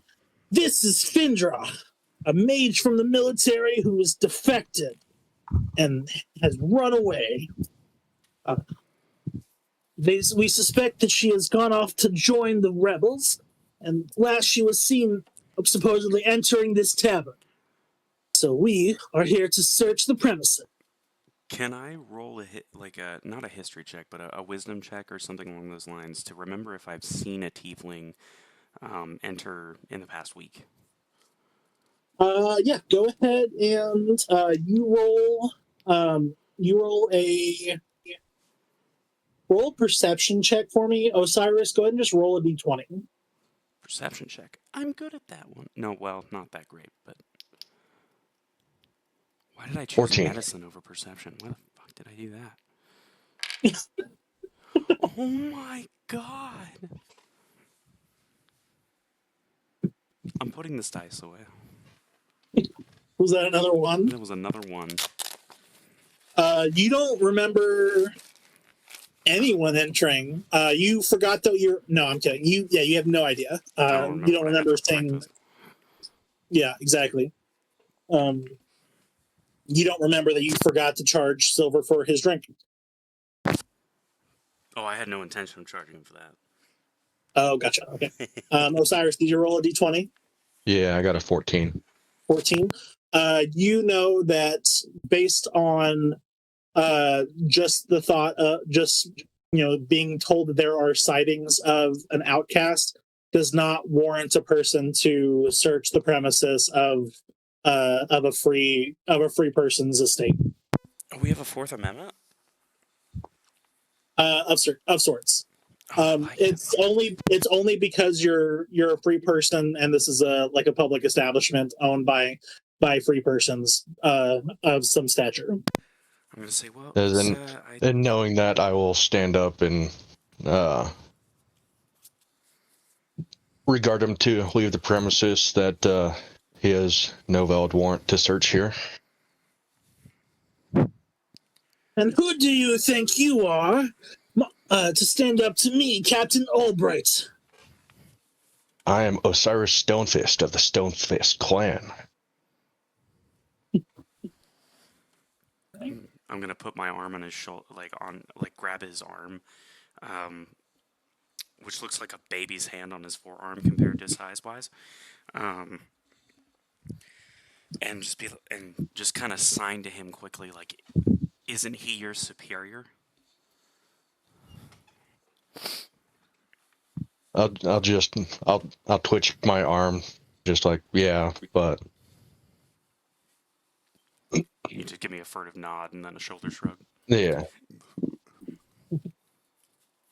This is Findra, a mage from the military who has defected and has run away. We suspect that she has gone off to join the rebels, and last she was seen supposedly entering this tavern. So we are here to search the premises. Can I roll not a history check, but a wisdom check or something along those lines to remember if I've seen a tiefling enter in the past week? Yeah, go ahead and you roll. Roll a perception check for me, Osiris. Go ahead and just roll a d20. Perception check. I'm good at that one. No, well, not that great, but why did I choose 14. medicine over perception? Why the fuck did I do that? Oh my god! I'm putting this dice away. Was that another one? That was another one. You don't remember anyone entering. You forgot that you're. No, I'm kidding. You have no idea. You don't remember saying. Yeah, exactly. You don't remember that you forgot to charge Silver for his drink. Oh, I had no intention of charging him for that. Oh, gotcha. Okay. Osiris, did you roll a d20? Yeah, I got a 14. 14. You know that based on just the thought, being told that there are sightings of an outcast does not warrant a person to search the premises of a free person's estate. Oh, we have a Fourth Amendment? Of sorts. Oh, It's only because you're a free person, and this is a public establishment owned by free persons of some stature. I'm gonna say, well, and knowing that, I will stand up and regard him to leave the premises. That he has no valid warrant to search here. And who do you think you are to stand up to me, Captain Albright? I am Osiris Stonefist of the Stonefist clan. I'm gonna put my arm on his shoulder, grab his arm, which looks like a baby's hand on his forearm compared to size-wise, and just kind of sign to him quickly, like, isn't he your superior? I'll twitch my arm, just like, yeah, but You just give me a furtive nod and then a shoulder shrug. yeah.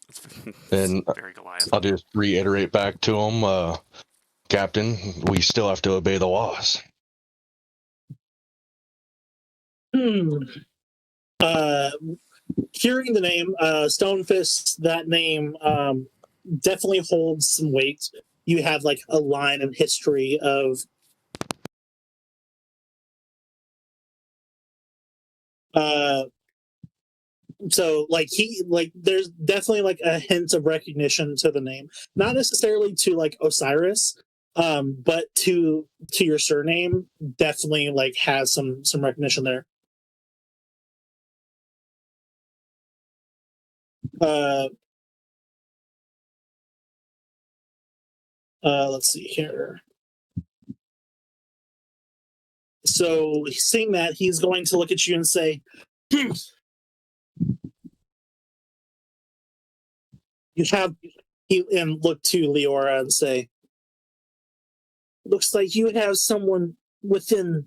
It's And very Goliath. I'll just reiterate back to him, Captain, we still have to obey the laws. Hearing the name Stonefist, that name definitely holds some weight. You have a line in history of there's definitely a hint of recognition to the name, not necessarily to Osiris, but to your surname. Definitely has some recognition there. Let's see here. So seeing that, he's going to look at you and say, you have, and look to Leora and say, looks like you have someone within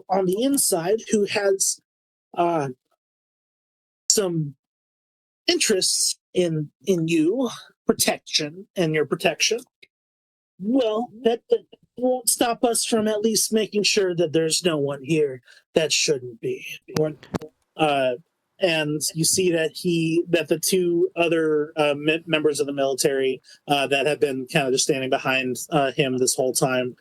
on the inside who has some interests in you, protection and your protection. Well, that won't stop us from at least making sure that there's no one here that shouldn't be. And you see that the two other members of the military that have been kind of just standing behind him this whole time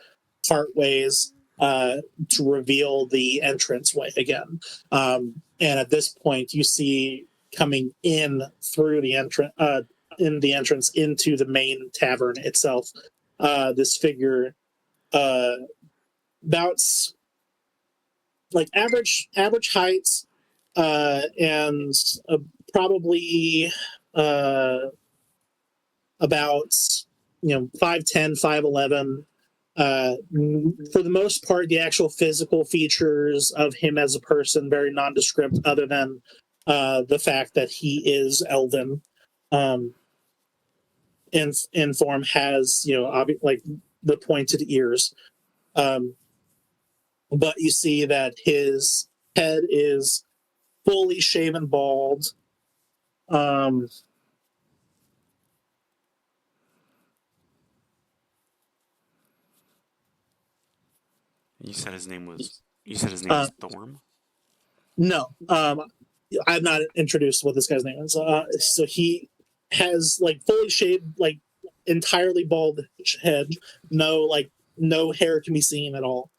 part ways to reveal the entranceway again. And at this point, you see coming in through the entrance into the main tavern itself, this figure about like average height, and probably about 5'10", 5'11". For the most part, the actual physical features of him as a person very nondescript, other than the fact that he is elven. In form, has like the pointed ears, but you see that his head is fully shaven bald. You said his name was. You said his name was Thorm. No, I'm not introduced what this guy's name is. So he has like fully shaved, like entirely bald head. No hair can be seen at all.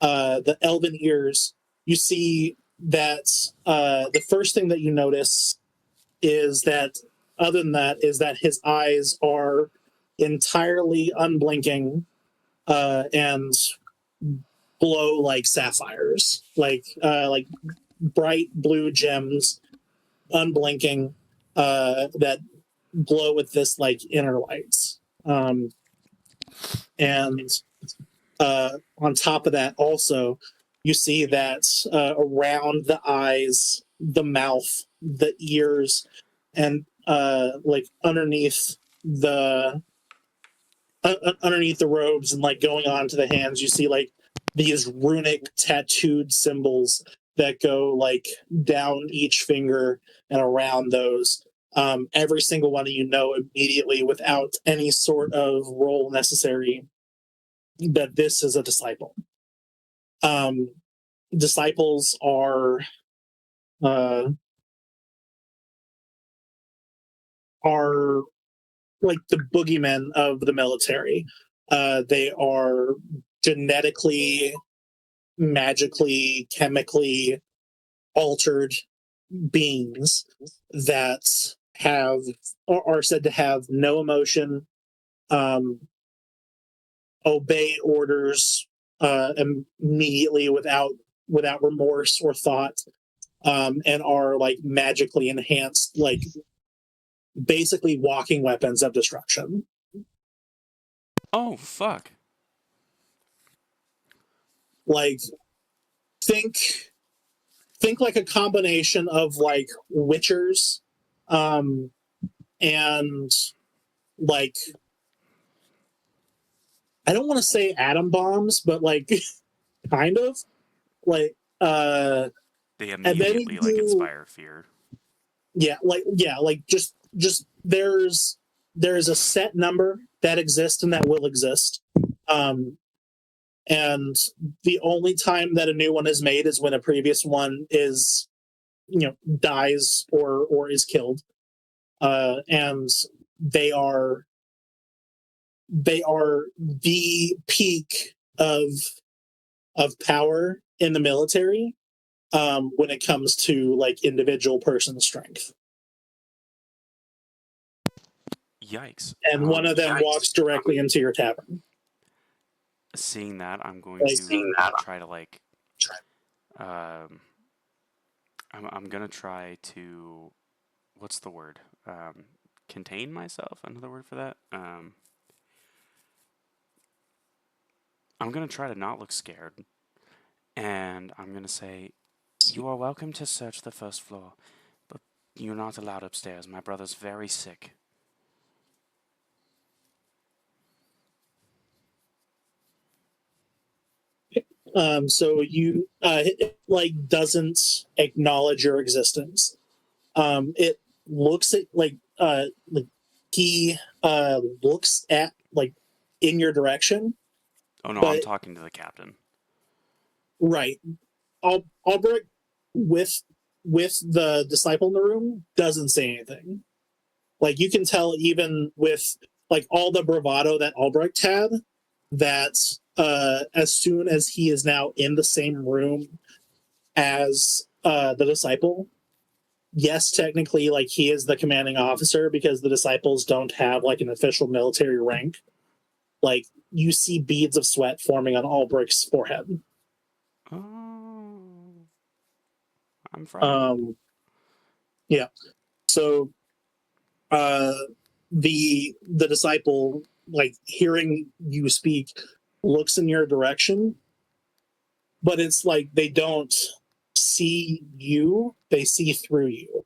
The elven ears. You see that the first thing that you notice is that, other than that, is that his eyes are entirely unblinking and glow like sapphires, like bright blue gems, unblinking, that glow with this like inner lights. And on top of that, also, you see that around the eyes, the mouth, the ears, and like underneath the robes and like going on to the hands, you see like these runic tattooed symbols that go like down each finger and around those. Every single one of you know immediately, without any sort of roll necessary, that this is a disciple. Disciples are like the boogeymen of the military. They are genetically, magically, chemically altered beings that are said to have no emotion, obey orders immediately without remorse or thought, and are like magically enhanced, like basically walking weapons of destruction. Oh fuck! Like think like a combination of like witchers, and like, I don't want to say atom bombs, but like kind of like They and then immediately like inspire fear. like just there's a set number that exists and that will exist, and the only time that a new one is made is when a previous one is dies or is killed, and they are the peak of power in the military, when it comes to like individual person strength. Yikes! And one of them walks directly into your tavern. Seeing that, I'm going to try to like. I'm gonna try to. What's the word? Contain myself. Another word for that. I'm gonna try to not look scared, and I'm gonna say, "You are welcome to search the first floor, but you're not allowed upstairs. My brother's very sick." So you it, like doesn't acknowledge your existence. It looks at like he looks at like in your direction. Oh no, I'm But talking to the captain. right, Albrecht with the disciple in the room doesn't say anything. Like you can tell even with like all the bravado that Albrecht had, that as soon as he is now in the same room as the disciple, yes, technically, like he is the commanding officer because the disciples don't have like an official military rank. Like you see beads of sweat forming on Albrecht's forehead. Oh, I'm frightened. Yeah. So the disciple, like hearing you speak, looks in your direction, but it's like they don't see you, they see through you.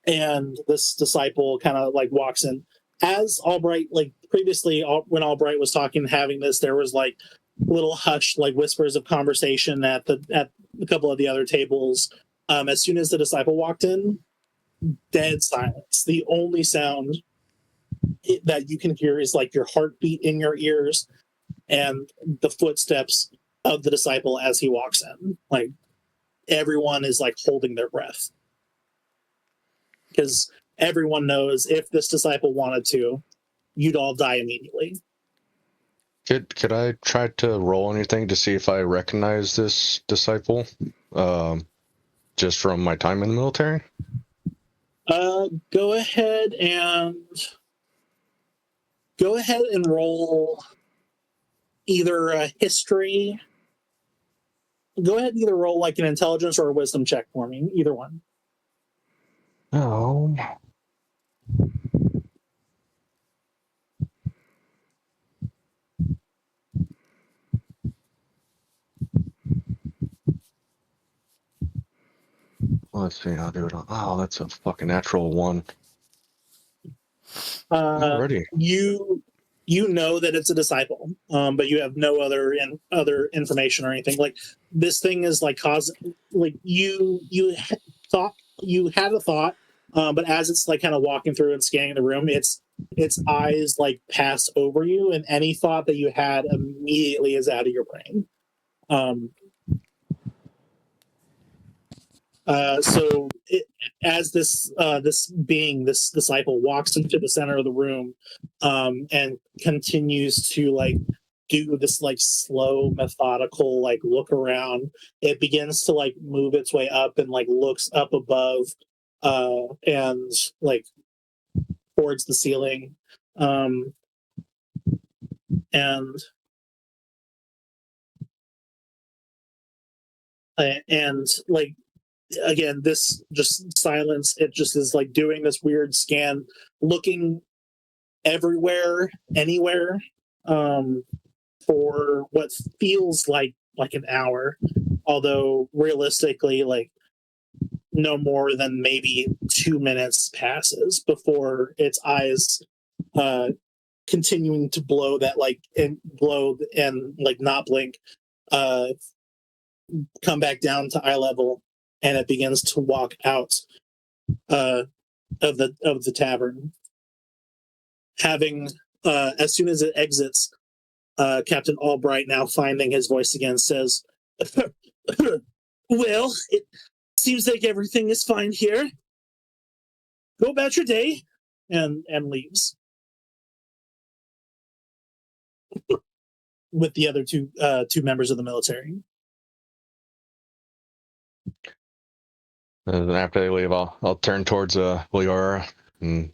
And this disciple kind of like walks in as Albright, like previously when Albright was talking, having this, there was like little hushed like whispers of conversation at a couple of the other tables. As soon as the disciple walked in, dead silence. The only sound that you can hear is like your heartbeat in your ears and the footsteps of the disciple as he walks in. Like everyone is like holding their breath because everyone knows if this disciple wanted to, you'd all die immediately. Could I try to roll anything to see if I recognize this disciple, just from my time in the military? Go ahead and roll either a history. Go ahead and either roll like an intelligence or a wisdom check for me. Either one. Oh. Let's see. I'll do it. Oh, that's a fucking natural one. Already. You know that it's a disciple, but you have no other information or anything. Like this thing is like causing, like you thought you had a thought, but as it's like kind of walking through and scanning the room, its eyes like pass over you, and any thought that you had immediately is out of your brain. So as this this disciple walks into the center of the room, and continues to like do this like slow methodical like look around, it begins to like move its way up and like looks up above, and like towards the ceiling, and like again, this just silence, it just is like doing this weird scan, looking everywhere, anywhere, for what feels like an hour, although realistically, like no more than maybe 2 minutes passes before its eyes continuing to blow that like and blow and like not blink, uh come back down to eye level, and it begins to walk out of the tavern, having as soon as it exits, Captain Albright, now finding his voice again, says, well, it seems like everything is fine here. Go about your day, and leaves with the other two members of the military. And then after they leave, I'll turn towards Leora, and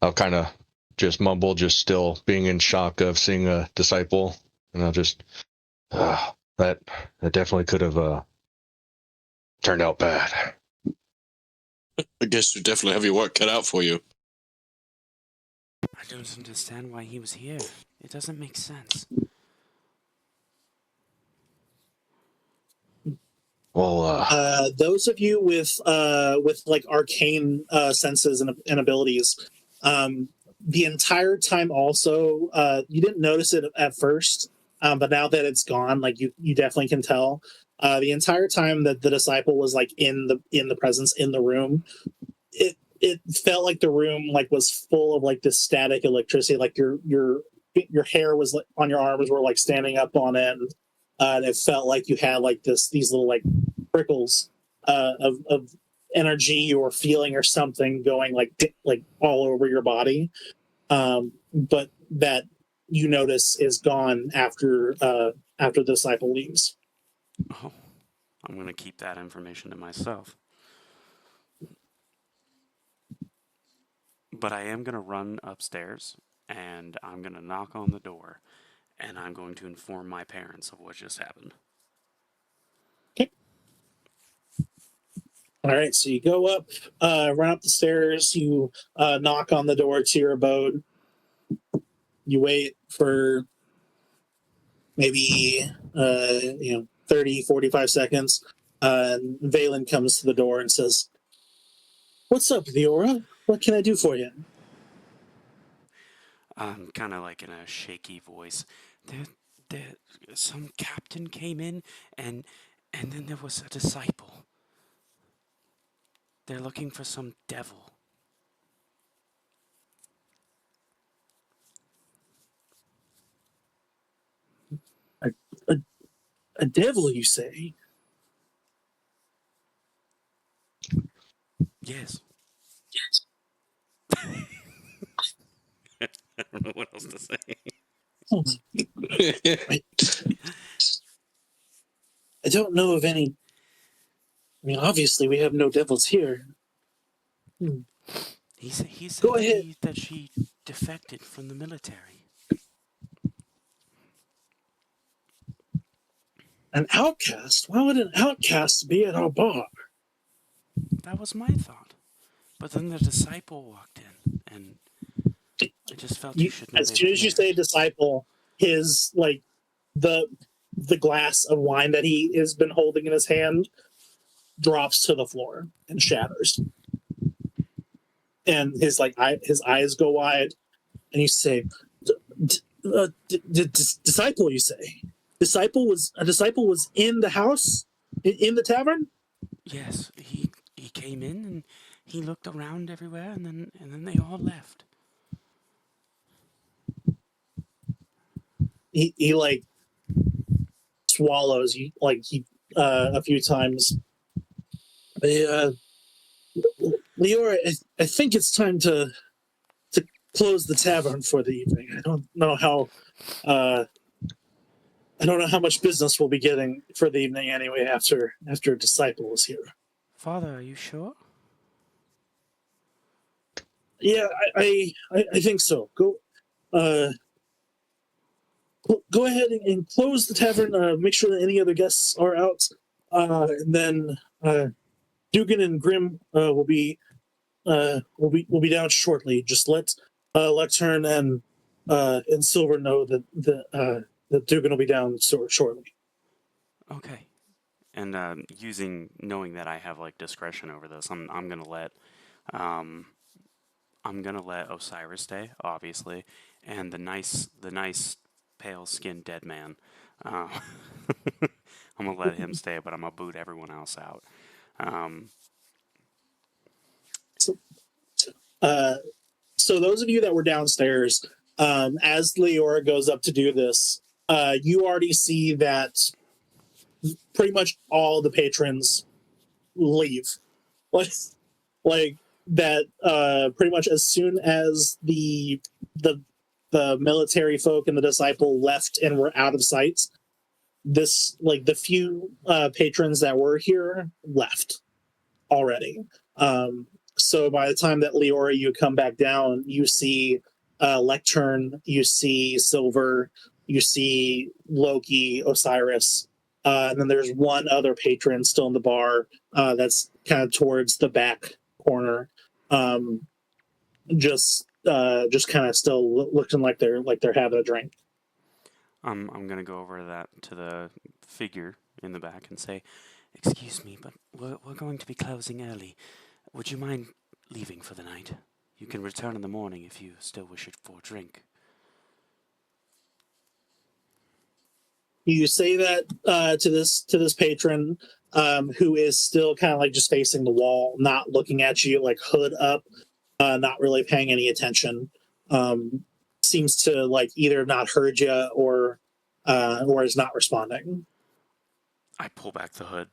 I'll kind of just mumble, just still being in shock of seeing a disciple, and I'll just that definitely could have turned out bad. I guess you definitely have your work cut out for you. I don't understand why he was here. It doesn't make sense. Well, those of you with like arcane senses and abilities, the entire time also, you didn't notice it at first, But now that it's gone, like you definitely can tell. The entire time that the disciple was like in the presence in the room, it felt like the room like was full of like this static electricity. Like your hair was like, on your arms were like standing up on end, and it felt like you had like these little like prickles of energy or feeling or something going like all over your body. But that you notice is gone after the disciple leaves. Oh, I'm going to keep that information to myself. But I am going to run upstairs and I'm going to knock on the door and I'm going to inform my parents of what just happened. Okay. All right, so you go up, run up the stairs, you knock on the door to your abode. You wait for maybe 30, 45 seconds. Valen comes to the door and says, "What's up, Leora? What can I do for you?" Kind of like in a shaky voice. There, some captain came in, and then there was a disciple. They're looking for some devil. A, a, a devil, you say? Yes. I don't know what else to say. Oh, I don't know of any. I mean, obviously, we have no devils here. He said Go ahead. that she defected from the military. An outcast? Why would an outcast be at our bar? That was my thought. But then the disciple walked in, and I just felt you should know As they soon were as you there. say disciple, his like the glass of wine that he has been holding in his hand drops to the floor and shatters. And his eyes go wide, and you say, "Disciple." You say, "Disciple was in the house, in the tavern." Yes, he came in and he looked around everywhere, and then they all left. He like swallows you like he a few times. Leora, I think it's time to close the tavern for the evening. Uh, I don't know how much business we'll be getting for the evening anyway after Disciple is here. Father, are you sure? Yeah, I think so. Uh, go ahead and close the tavern. Make sure that any other guests are out. And then Dugan and Grim will be down shortly. Just let Lectern and Silver know that Dugan will be down shortly. Okay. And knowing that I have like discretion over this, um, I'm gonna let Osiris stay, obviously, and the nice pale skinned dead man. Uh, I'm gonna let him stay, but I'm gonna boot everyone else out. Um, So, so those of you that were downstairs, as Leora goes up to do this, you already see that pretty much all the patrons leave. Like, like that. Pretty much as soon as the the military folk and the disciple left and were out of sight, this like the few patrons that were here left already. So by the time that Leora you come back down, you see Lectern, you see Silver, you see Loki, Osiris, and then there's one other patron still in the bar that's kind of towards the back corner, um, just kind of still looking like they're having a drink. I'm gonna go over that to the figure in the back and say, "Excuse me, but we're going to be closing early. Would you mind leaving for the night? You can return in the morning if you still wish it for a drink." You say that to this patron, who is still kind of like just facing the wall, not looking at you, like hood up, not really paying any attention. Seems to like either not heard you or is not responding. I pull back the hood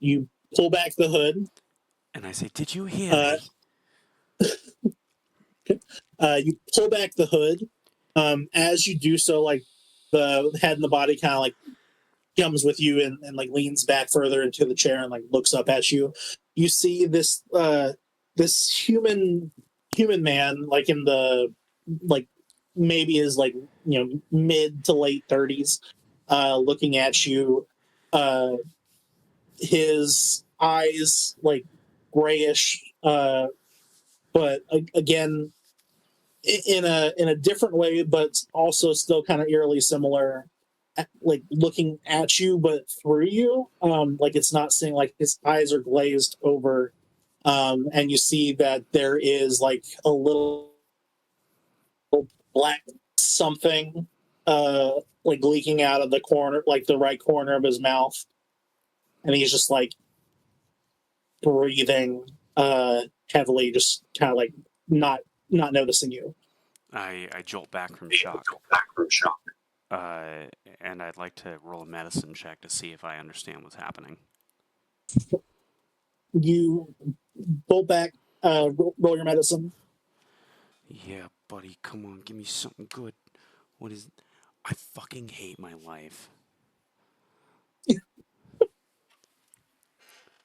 You pull back the hood. and I say, "Did you hear Uh, me?" You pull back the hood. As you do so, like the head and the body kind of like comes with you and like leans back further into the chair and like looks up at you. You see this this human man, like in the like maybe his like mid to late 30s, looking at you. His eyes like grayish, but again in a different way, but also still kind of eerily similar, like looking at you but through you. Like it's not seeing, like his eyes are glazed over, and you see that there is like a little black something like leaking out of the corner, like the right corner of his mouth, and he's just like breathing heavily, just kind of like not noticing you. I jolt back from shock. And I'd like to roll a medicine check to see if I understand what's happening. You pull back, roll your medicine. Yeah, buddy, come on, give me something good. What is... I fucking hate my life.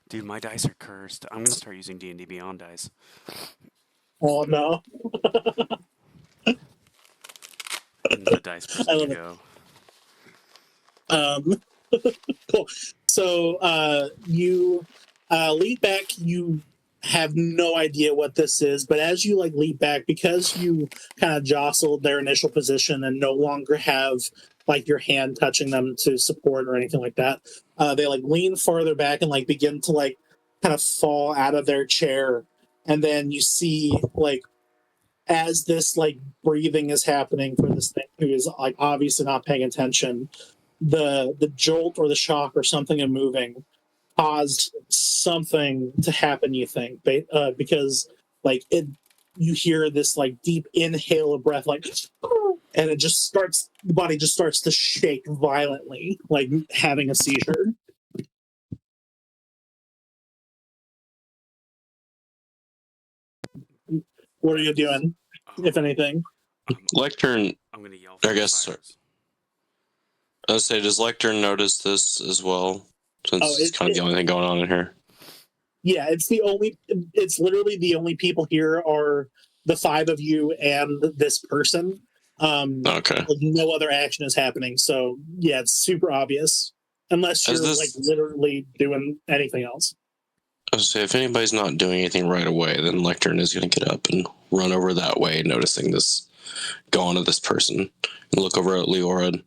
Dude, my dice are cursed. I'm gonna start using D&D Beyond dice. Oh no. Into the dice I prison love you it. go. Cool. So you leap back. You have no idea what this is, but as you like leap back, because you kind of jostled their initial position and no longer have like your hand touching them to support or anything like that, they like lean farther back and like begin to like kind of fall out of their chair, and then you see like as this like breathing is happening for this thing who is like obviously not paying attention, the jolt or the shock or something in moving caused something to happen, you think, because like it, you hear this like deep inhale of breath, like, and it just starts, the body just starts to shake violently, like having a seizure. What are you doing, if anything? Lectern, I'm gonna yell I for guess, Cyrus. I would say, does Lectern notice this as well? Since Oh, it's kind of the only thing going on in here. Yeah, it's literally the only people here are the five of you and this person. Okay. Like no other action is happening. So yeah, it's super obvious. Unless you're like literally doing anything else. I would say, if anybody's not doing anything right away, then Lectern is going to get up and run over that way, noticing this, go on to this person, and look over at Leora and,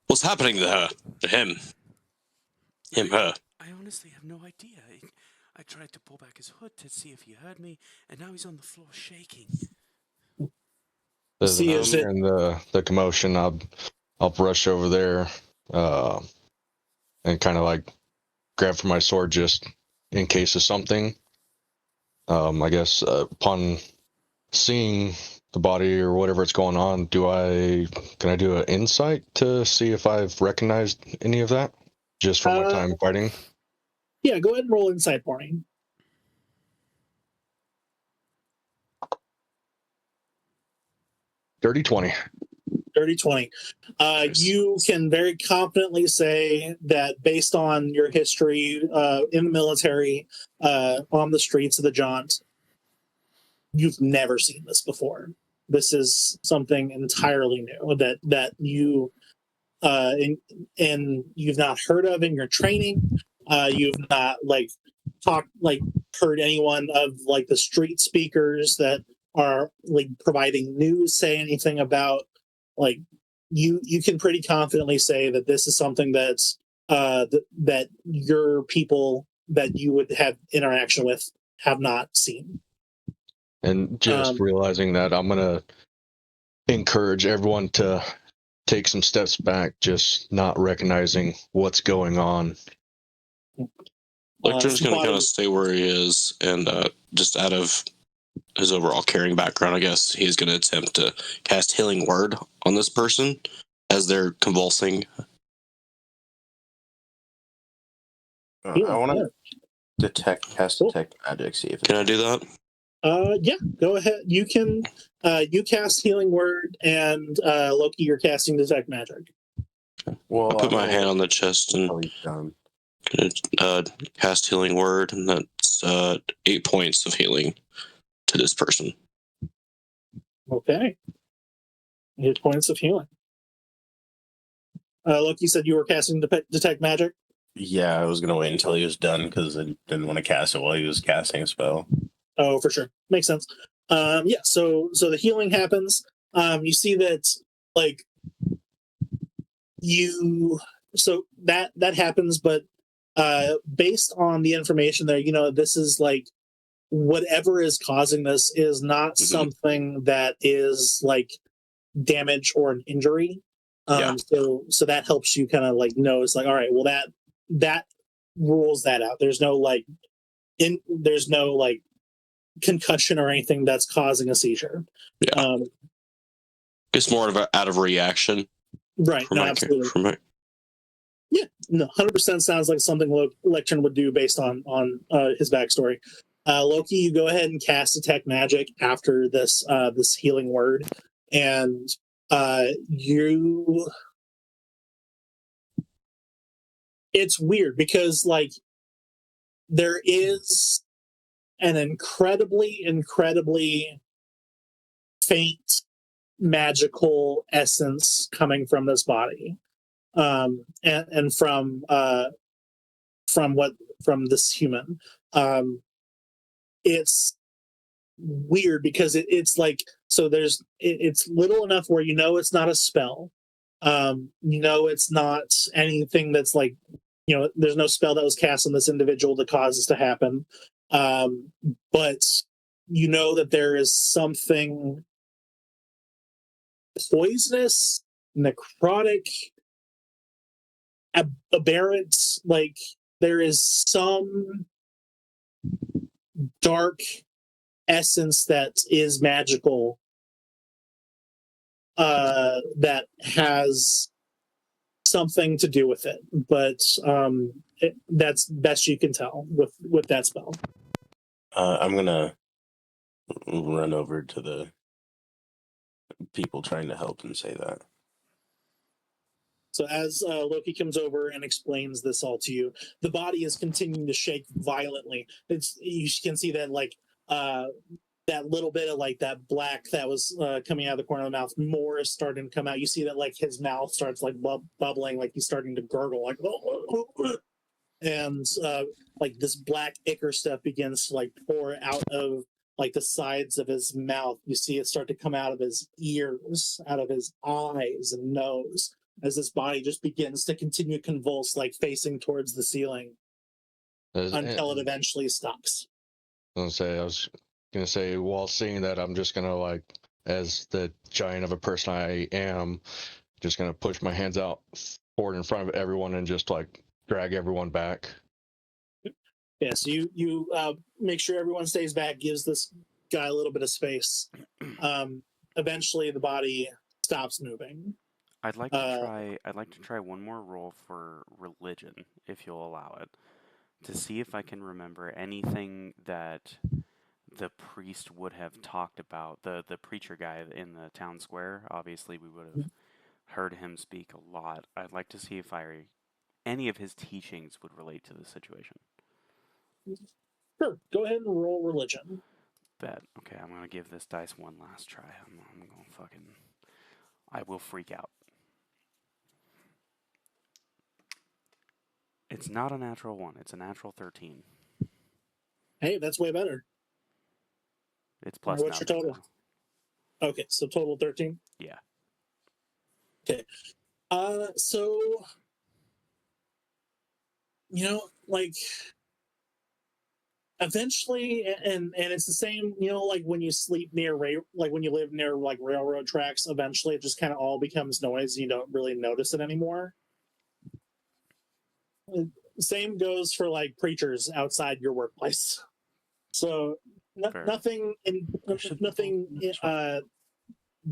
what's happening to her? To him? Her? I honestly have no idea. I tried to pull back his hood to see if he heard me, and now he's on the floor shaking. There's and the commotion. I'll rush over there, and kind of like grab for my sword just in case of something. I guess upon seeing the body or whatever's going on, can I do an insight to see if I've recognized any of that just from my time fighting? Yeah, go ahead and roll insight for me. 30-20. 30-20. You can very confidently say that based on your history in the military, on the streets of the Jaunt, you've never seen this before. This is something entirely new that you and you've not heard of in your training. You've not like heard anyone of like the street speakers that are like providing news say anything about. Like you can pretty confidently say that this is something that's that your people that you would have interaction with have not seen. And just realizing that, I'm gonna encourage everyone to take some steps back, just not recognizing what's going on. Lectern's going to kind body- of stay where he is, and just out of his overall caring background, I guess he's going to attempt to cast Healing Word on this person as they're convulsing. I want to cast detect magic. See if Can I do that? Yeah, go ahead. You can. You cast Healing Word, and Loki, you're casting Detect Magic. Well, I'll put my hand on the chest and until he's done. cast Healing Word, and that's 8 points of healing to this person. Okay. 8 points of healing. Loki said you were casting Detect Magic. Yeah, I was gonna wait until he was done because I didn't want to cast it while he was casting a spell. Oh, for sure, makes sense. Yeah. So the healing happens. You see that, like, so that happens, but based on the information there, this is like whatever is causing this is not something that is like damage or an injury. So that helps you kind of like know it's like, all right, well that rules that out. There's no like concussion or anything that's causing a seizure. Yeah. It's more of out of reaction. Right. No, absolutely. Yeah, no, 100% sounds like something Lectern would do based on his backstory. Loki, you go ahead and cast Detect Magic after this Healing Word, and it's weird because like there is an incredibly faint magical essence coming from this body, and from this human. It's weird because it's like, so it's little enough where it's not a spell. It's not anything that's like, there's no spell that was cast on this individual that causes to happen. But that there is something poisonous, necrotic, aberrant, like there is some dark essence that is magical, that has something to do with it, but that's best you can tell with that spell. I'm gonna run over to the people trying to help and say that. So as Loki comes over and explains this all to you, the body is continuing to shake violently. You can see that like that little bit of like that black that was coming out of the corner of the mouth, more is starting to come out. You see that like his mouth starts like bubbling, like he's starting to gurgle, like and like this black ichor stuff begins to like pour out of like the sides of his mouth. You see it start to come out of his ears, out of his eyes and nose, as this body just begins to continue to convulse, like facing towards the ceiling until it eventually stops. I was gonna say, while seeing that, I'm just gonna, like, as the giant of a person I am, just gonna push my hands out forward in front of everyone and just like drag everyone back. Yeah, so you make sure everyone stays back, gives this guy a little bit of space. Eventually, the body stops moving. I'd like to try one more roll for religion, if you'll allow it, to see if I can remember anything that the priest would have talked about. The preacher guy in the town square. Obviously, we would have heard him speak a lot. I'd like to see if any of his teachings would relate to the situation. Sure, go ahead and roll religion. Bet. Okay, I'm gonna give this dice one last try. I'm going fucking. I will freak out. It's not a natural 1. It's a natural 13. Hey, that's way better. It's plus what's your total? Now. Okay, so total 13? Yeah. Okay. So, like, Eventually, and it's the same, like when you sleep near like when you live near like railroad tracks, eventually it just kind of all becomes noise. You don't really notice it anymore. Same goes for like preachers outside your workplace. So Fair. nothing nothing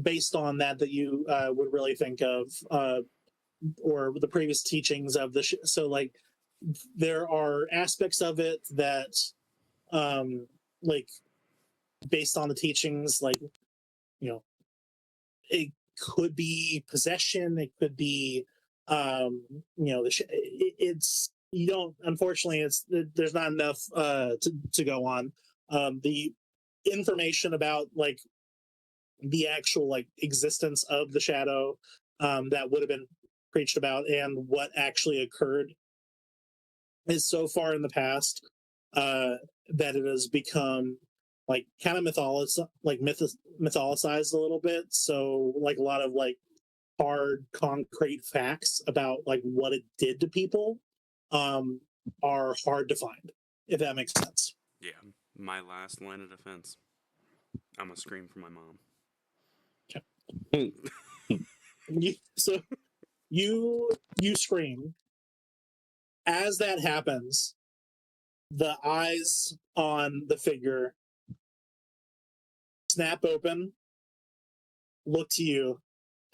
based on that you would really think of, or the previous teachings of the so like there are aspects of it that like based on the teachings, like it could be possession, it could be it's you don't, unfortunately, there's not enough to go on. The information about like the actual like existence of the shadow that would have been preached about and what actually occurred is so far in the past that it has become like kind of mythologized a little bit. So like a lot of like hard concrete facts about like what it did to people are hard to find, if that makes sense. Yeah, my last line of defense. I'm gonna scream for my mom. So you scream. As that happens, the eyes on the figure snap open, look to you,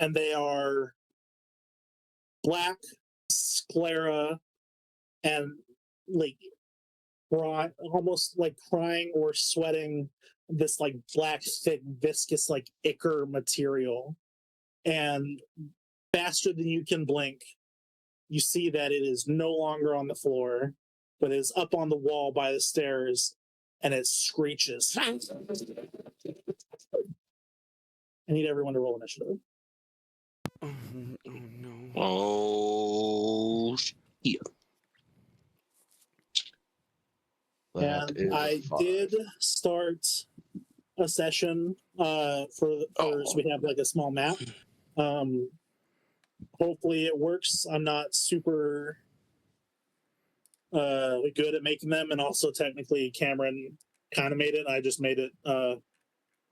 and they are black, sclera, and like almost like crying or sweating this like black, thick, viscous, like ichor material. And faster than you can blink, you see that it is no longer on the floor, but is up on the wall by the stairs, and it screeches. I need everyone to roll initiative. Oh no. Oh, yeah. And I did start a session so we have like a small map. Hopefully it works. I'm not super good at making them, and also technically Cameron kind of made it. I just made it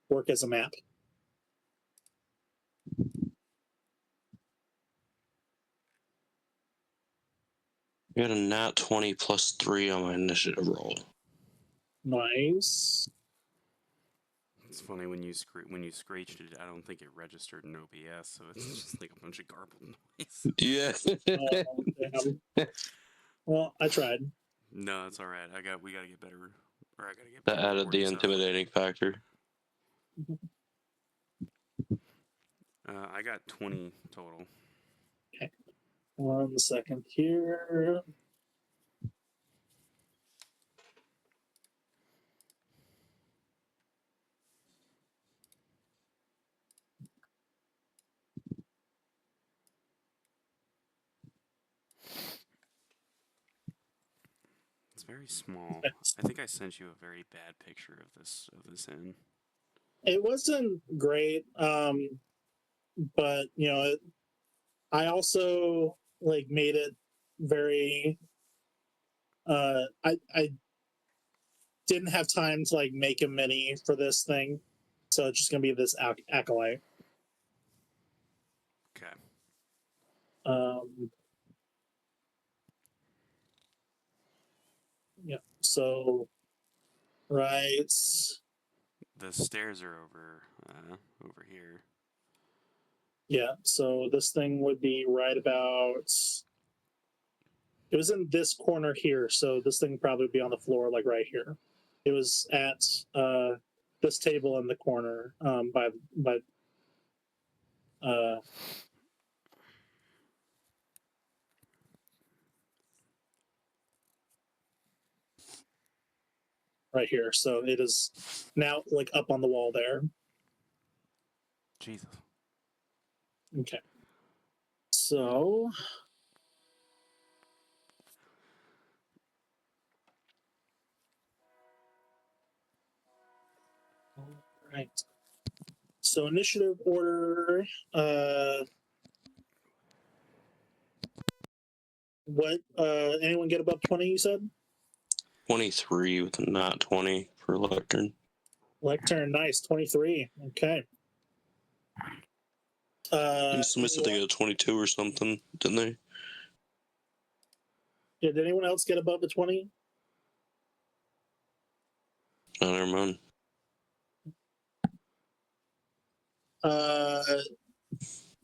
work as a map. I got a nat 20 plus 3 on my initiative roll. Nice. It's funny when you screeched it. I don't think it registered in OBS, so it's just like a bunch of garbled noise. Yeah. Well, I tried. No, it's all right. We gotta get better. Or I gotta get That better added the recording stuff. intimidating factor. I got 20 total. Okay. 1 second here. It's very small. I think I sent you a very bad picture of this inn. It wasn't great, but I also like made it very. I didn't have time to like make a mini for this thing, so it's just gonna be this acolyte. Okay. Yeah. So, right. The stairs are over here. Yeah. So this thing would be right about. It was in this corner here, so this thing would probably be on the floor, like right here. It was at this table in the corner by right here. So it is now like up on the wall there. Jesus. Okay. So all right. So initiative order. What? Anyone get above 20? You said. 23 with a not 20 for Lectern. Lectern, nice. 23. Okay. Somebody said they got a 22 or something, didn't they? Yeah, did anyone else get above the 20? Oh, never mind.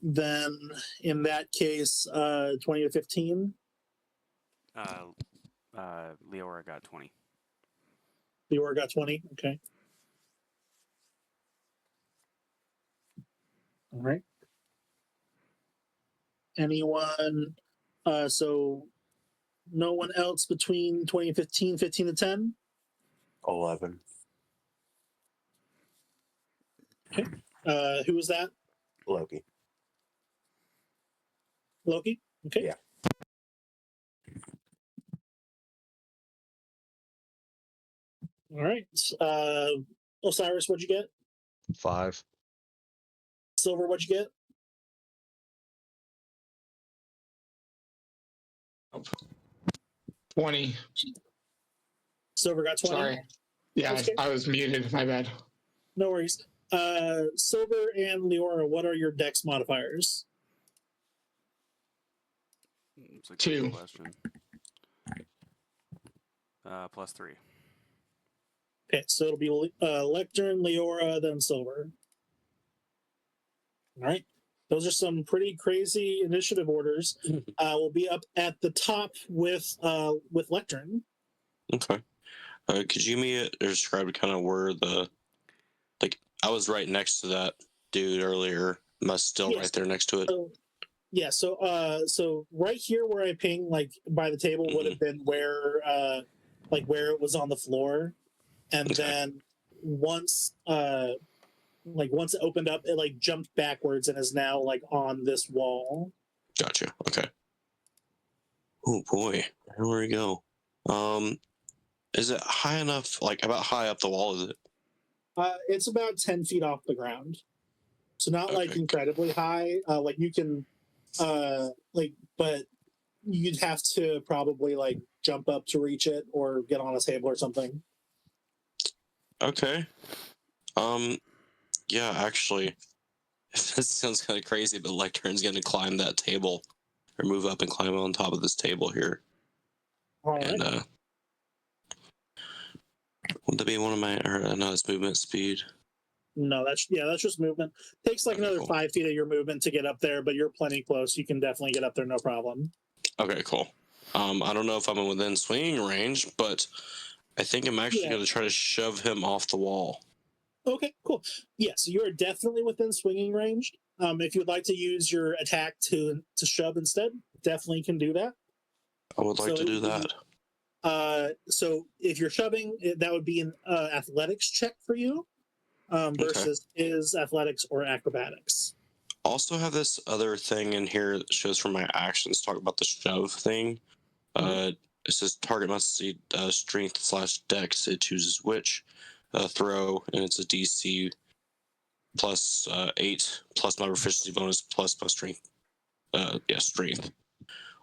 Then in that case, 20 to 15. Leora got 20. Leora got 20. Okay. All right. Anyone? So no one else between 20 and 15, 15 to 10? 11. Okay. Who was that? Loki. Loki? Okay. Yeah. All right. Osiris, what'd you get? 5. Silver, what'd you get? 20. Silver got 20. Sorry. Yeah, Okay. I was muted. My bad. No worries. Silver and Leora, what are your dex modifiers? It's a good 2. question. +3. Okay, so it'll be Lectern, Leora, then Silver. All right. Those are some pretty crazy initiative orders. We'll be up at the top with Lectern. Okay. Could you describe kind of where I was right next to that dude earlier. Am I still Yes. right there next to it? So right here where I ping, like by the table, would have been where it was on the floor, and Okay. then once it opened up, it like jumped backwards and is now like on this wall. Gotcha. Okay. Oh boy, where we go? Is it high enough? Like, about high up the wall is it? It's about 10 feet off the ground, so not like Okay. incredibly high. Like you can, but you'd have to probably like jump up to reach it or get on a table or something. Okay. Yeah, actually, this sounds kind of crazy, but Lectern's going to climb that table or move up and climb on top of this table here. All right. And would that be one of my? Or no, it's movement speed. No, that's just movement. Takes like Okay, another cool. 5 feet of your movement to get up there, but you're plenty close. You can definitely get up there, no problem. Okay, cool. I don't know if I'm within swinging range, but I think I'm actually going to try to shove him off the wall. Okay, cool. Yes, you are definitely within swinging range. If you'd like to use your attack to shove instead, definitely can do that. I would like to do that. So if you're shoving, that would be an athletics check for you versus is athletics or acrobatics. Also have this other thing in here that shows for my actions. Talk about the shove thing. It says target must see strength/dex. It chooses which throw, and it's a DC plus 8 plus my proficiency bonus plus my strength. Strength.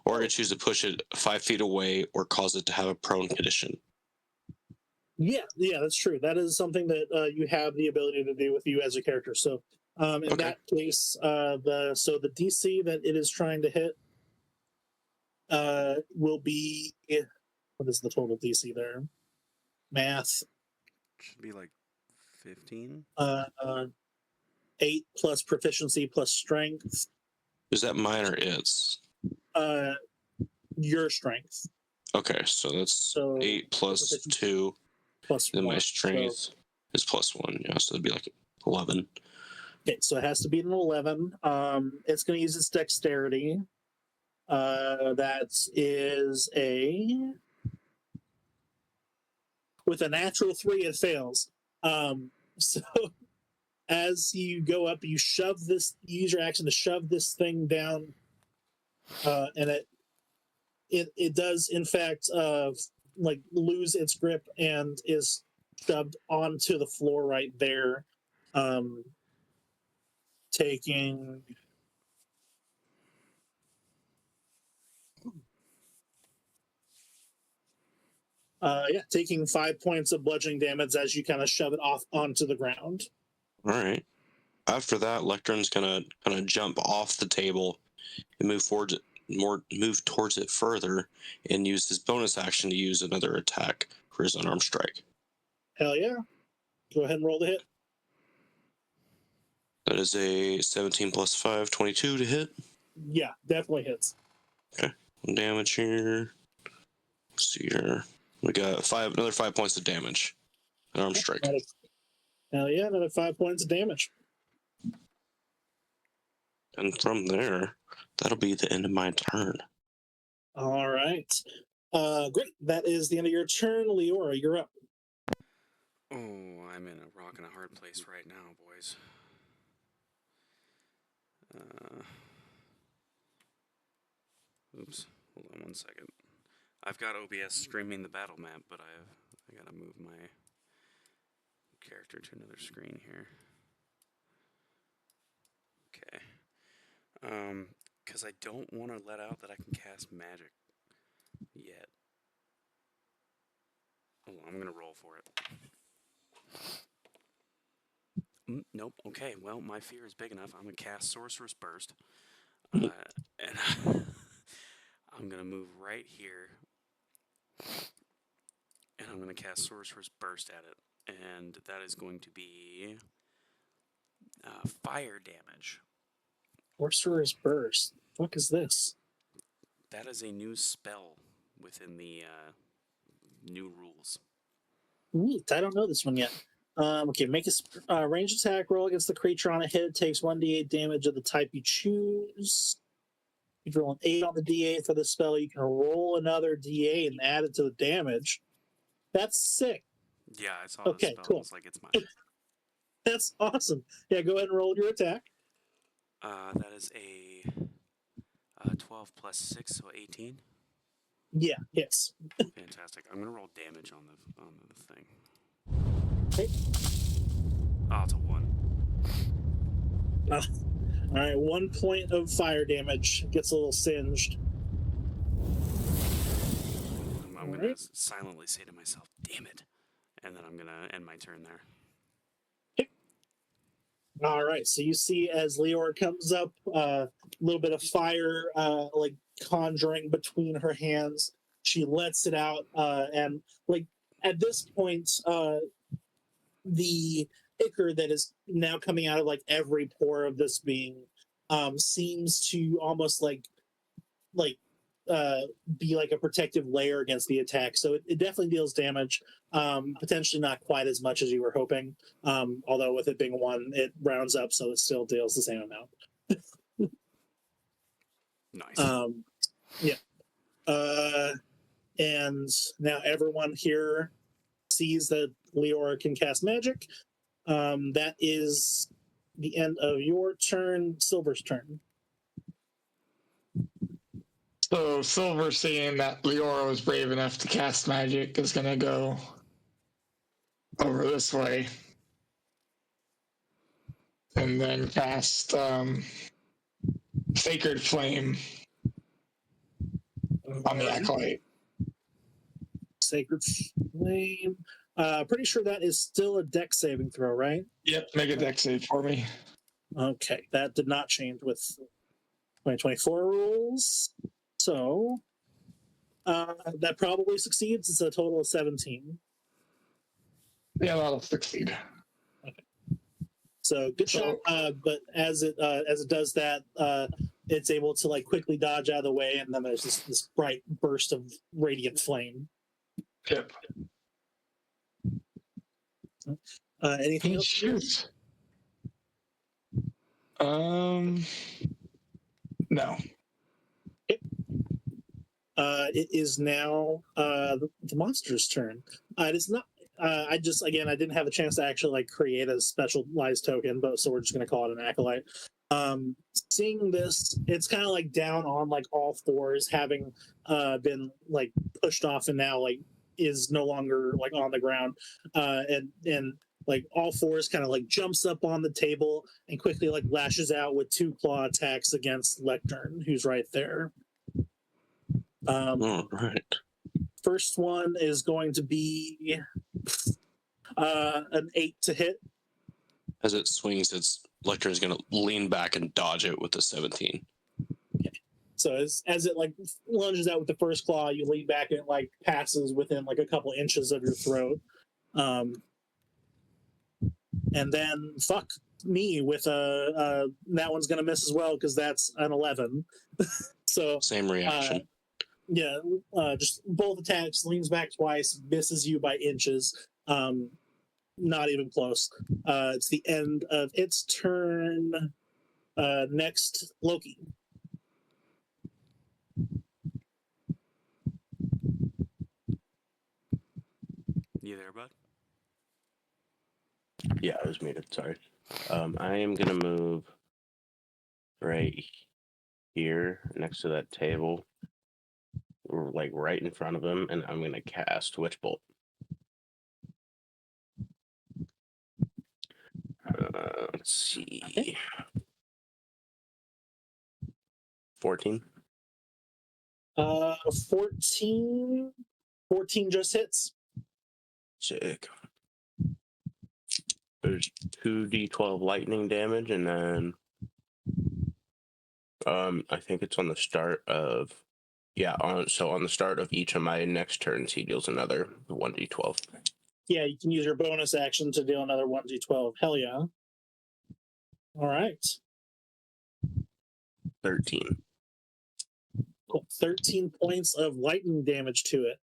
Or I could choose to push it 5 feet away or cause it to have a prone condition. Yeah, that's true. That is something that you have the ability to do with you as a character. So in that case, the DC that it is trying to hit will be, what is the total DC there? Math. Should be like 15. 8 plus proficiency plus strength. Is that mine or its? Your strength. Okay, so that's 8 plus 2. Plus then 1. my strength is plus 1. Yeah, so it'd be like 11. Okay, so it has to be an 11. It's going to use its dexterity. That is with a natural 3, it fails. So as you go up, you use your action to shove this thing down, and it does in fact lose its grip and is shoved onto the floor right there, taking taking 5 points of bludgeoning damage as you kind of shove it off onto the ground. All right. After that, Lectern's gonna kind of jump off the table and move towards it further, and use his bonus action to use another attack for his unarmed strike. Hell yeah! Go ahead and roll the hit. That is a 17 plus 5, 22 to hit. Yeah, definitely hits. Okay, damage here. Let's see here. We got another 5 points of damage. Unarmed strike. Hell yeah, another 5 points of damage. And from there, that'll be the end of my turn. All right. Great. That is the end of your turn. Leora, you're up. Oh, I'm in a rock and a hard place right now, boys. Oops. Hold on one second. I've got OBS streaming the battle map, but I gotta move my character to another screen here. Okay. Because I don't want to let out that I can cast magic yet. Oh, I'm gonna roll for it. Nope. Okay. Well, my fear is big enough. I'm gonna cast Sorcerer's Burst, and I'm gonna move right here, and I'm gonna cast Sorcerer's Burst at it, and that is going to be fire damage. Sorcerer's Burst. What is this? That is a new spell within the new rules. Neat. I don't know this one yet. Okay, make a ranged attack roll against the creature on a hit. Takes 1d8 damage of the type you choose. You roll an 8 on the d8 for the spell. You can roll another d8 and add it to the damage. That's sick. Yeah, I saw Okay, the spell. cool. It's like it's mine. That's awesome. Yeah, go ahead and roll your attack. That is a 12 plus 6, so 18. Yeah, hits. Fantastic. I'm gonna roll damage on the thing. Okay. Oh, it's a 1. All right, 1 point of fire damage. Gets a little singed. I'm gonna silently say to myself, "Damn it," and then I'm gonna end my turn there. All right, so you see as Leora comes up, a little bit of fire, like conjuring between her hands. She lets it out, and like at this point, the ichor that is now coming out of like every pore of this being seems to almost like be like a protective layer against the attack. So it definitely deals damage. Potentially not quite as much as you were hoping. Although with it being 1, it rounds up, so it still deals the same amount. Nice. Yeah. And now everyone here sees that Leora can cast magic. That is the end of your turn. Silver's turn. So Silver, seeing that Leora was brave enough to cast magic, is gonna go over this way and then cast Sacred Flame on the Acolyte. Sacred Flame. Pretty sure that is still a dex saving throw, right? Yep, make a dex save for me. Okay, that did not change with 2024 rules. So that probably succeeds. It's a total of 17. Yeah, that'll succeed. So good shot. But as it does that, it's able to like quickly dodge out of the way, and then there's this bright burst of radiant flame. Yep. Anything else? Shoot. No. It is now the monster's turn. It is not. I didn't have a chance to actually like create a specialized token, but so we're just going to call it an acolyte. Seeing this, it's kind of like down on like all fours, having been like pushed off, and now like is no longer like on the ground, and like all fours kind of like jumps up on the table and quickly like lashes out with 2 claw attacks against Lectern, who's right there. All right. first one is going to be an 8 to hit. As it swings, its Lectern is going to lean back and dodge it with the 17. So as it like lunges out with the first claw, you lean back and it like passes within like a couple inches of your throat. And then fuck me with that one's gonna miss as well because that's an 11. So Same reaction. Just both attacks, leans back twice, misses you by inches. Not even close. It's the end of its turn. Next, Loki. You there, bud? Yeah, I was muted. Sorry. I am gonna move right here next to that table, like right in front of him, and I'm gonna cast Witch Bolt. Let's see. 14. 14 just hits. Sick. There's 2d12 lightning damage, and then I think it's on the start of on the start of each of my next turns, he deals another 1d12. Yeah, you can use your bonus action to deal another 1d12. Hell yeah. All right. 13. Cool. 13 points of lightning damage to it.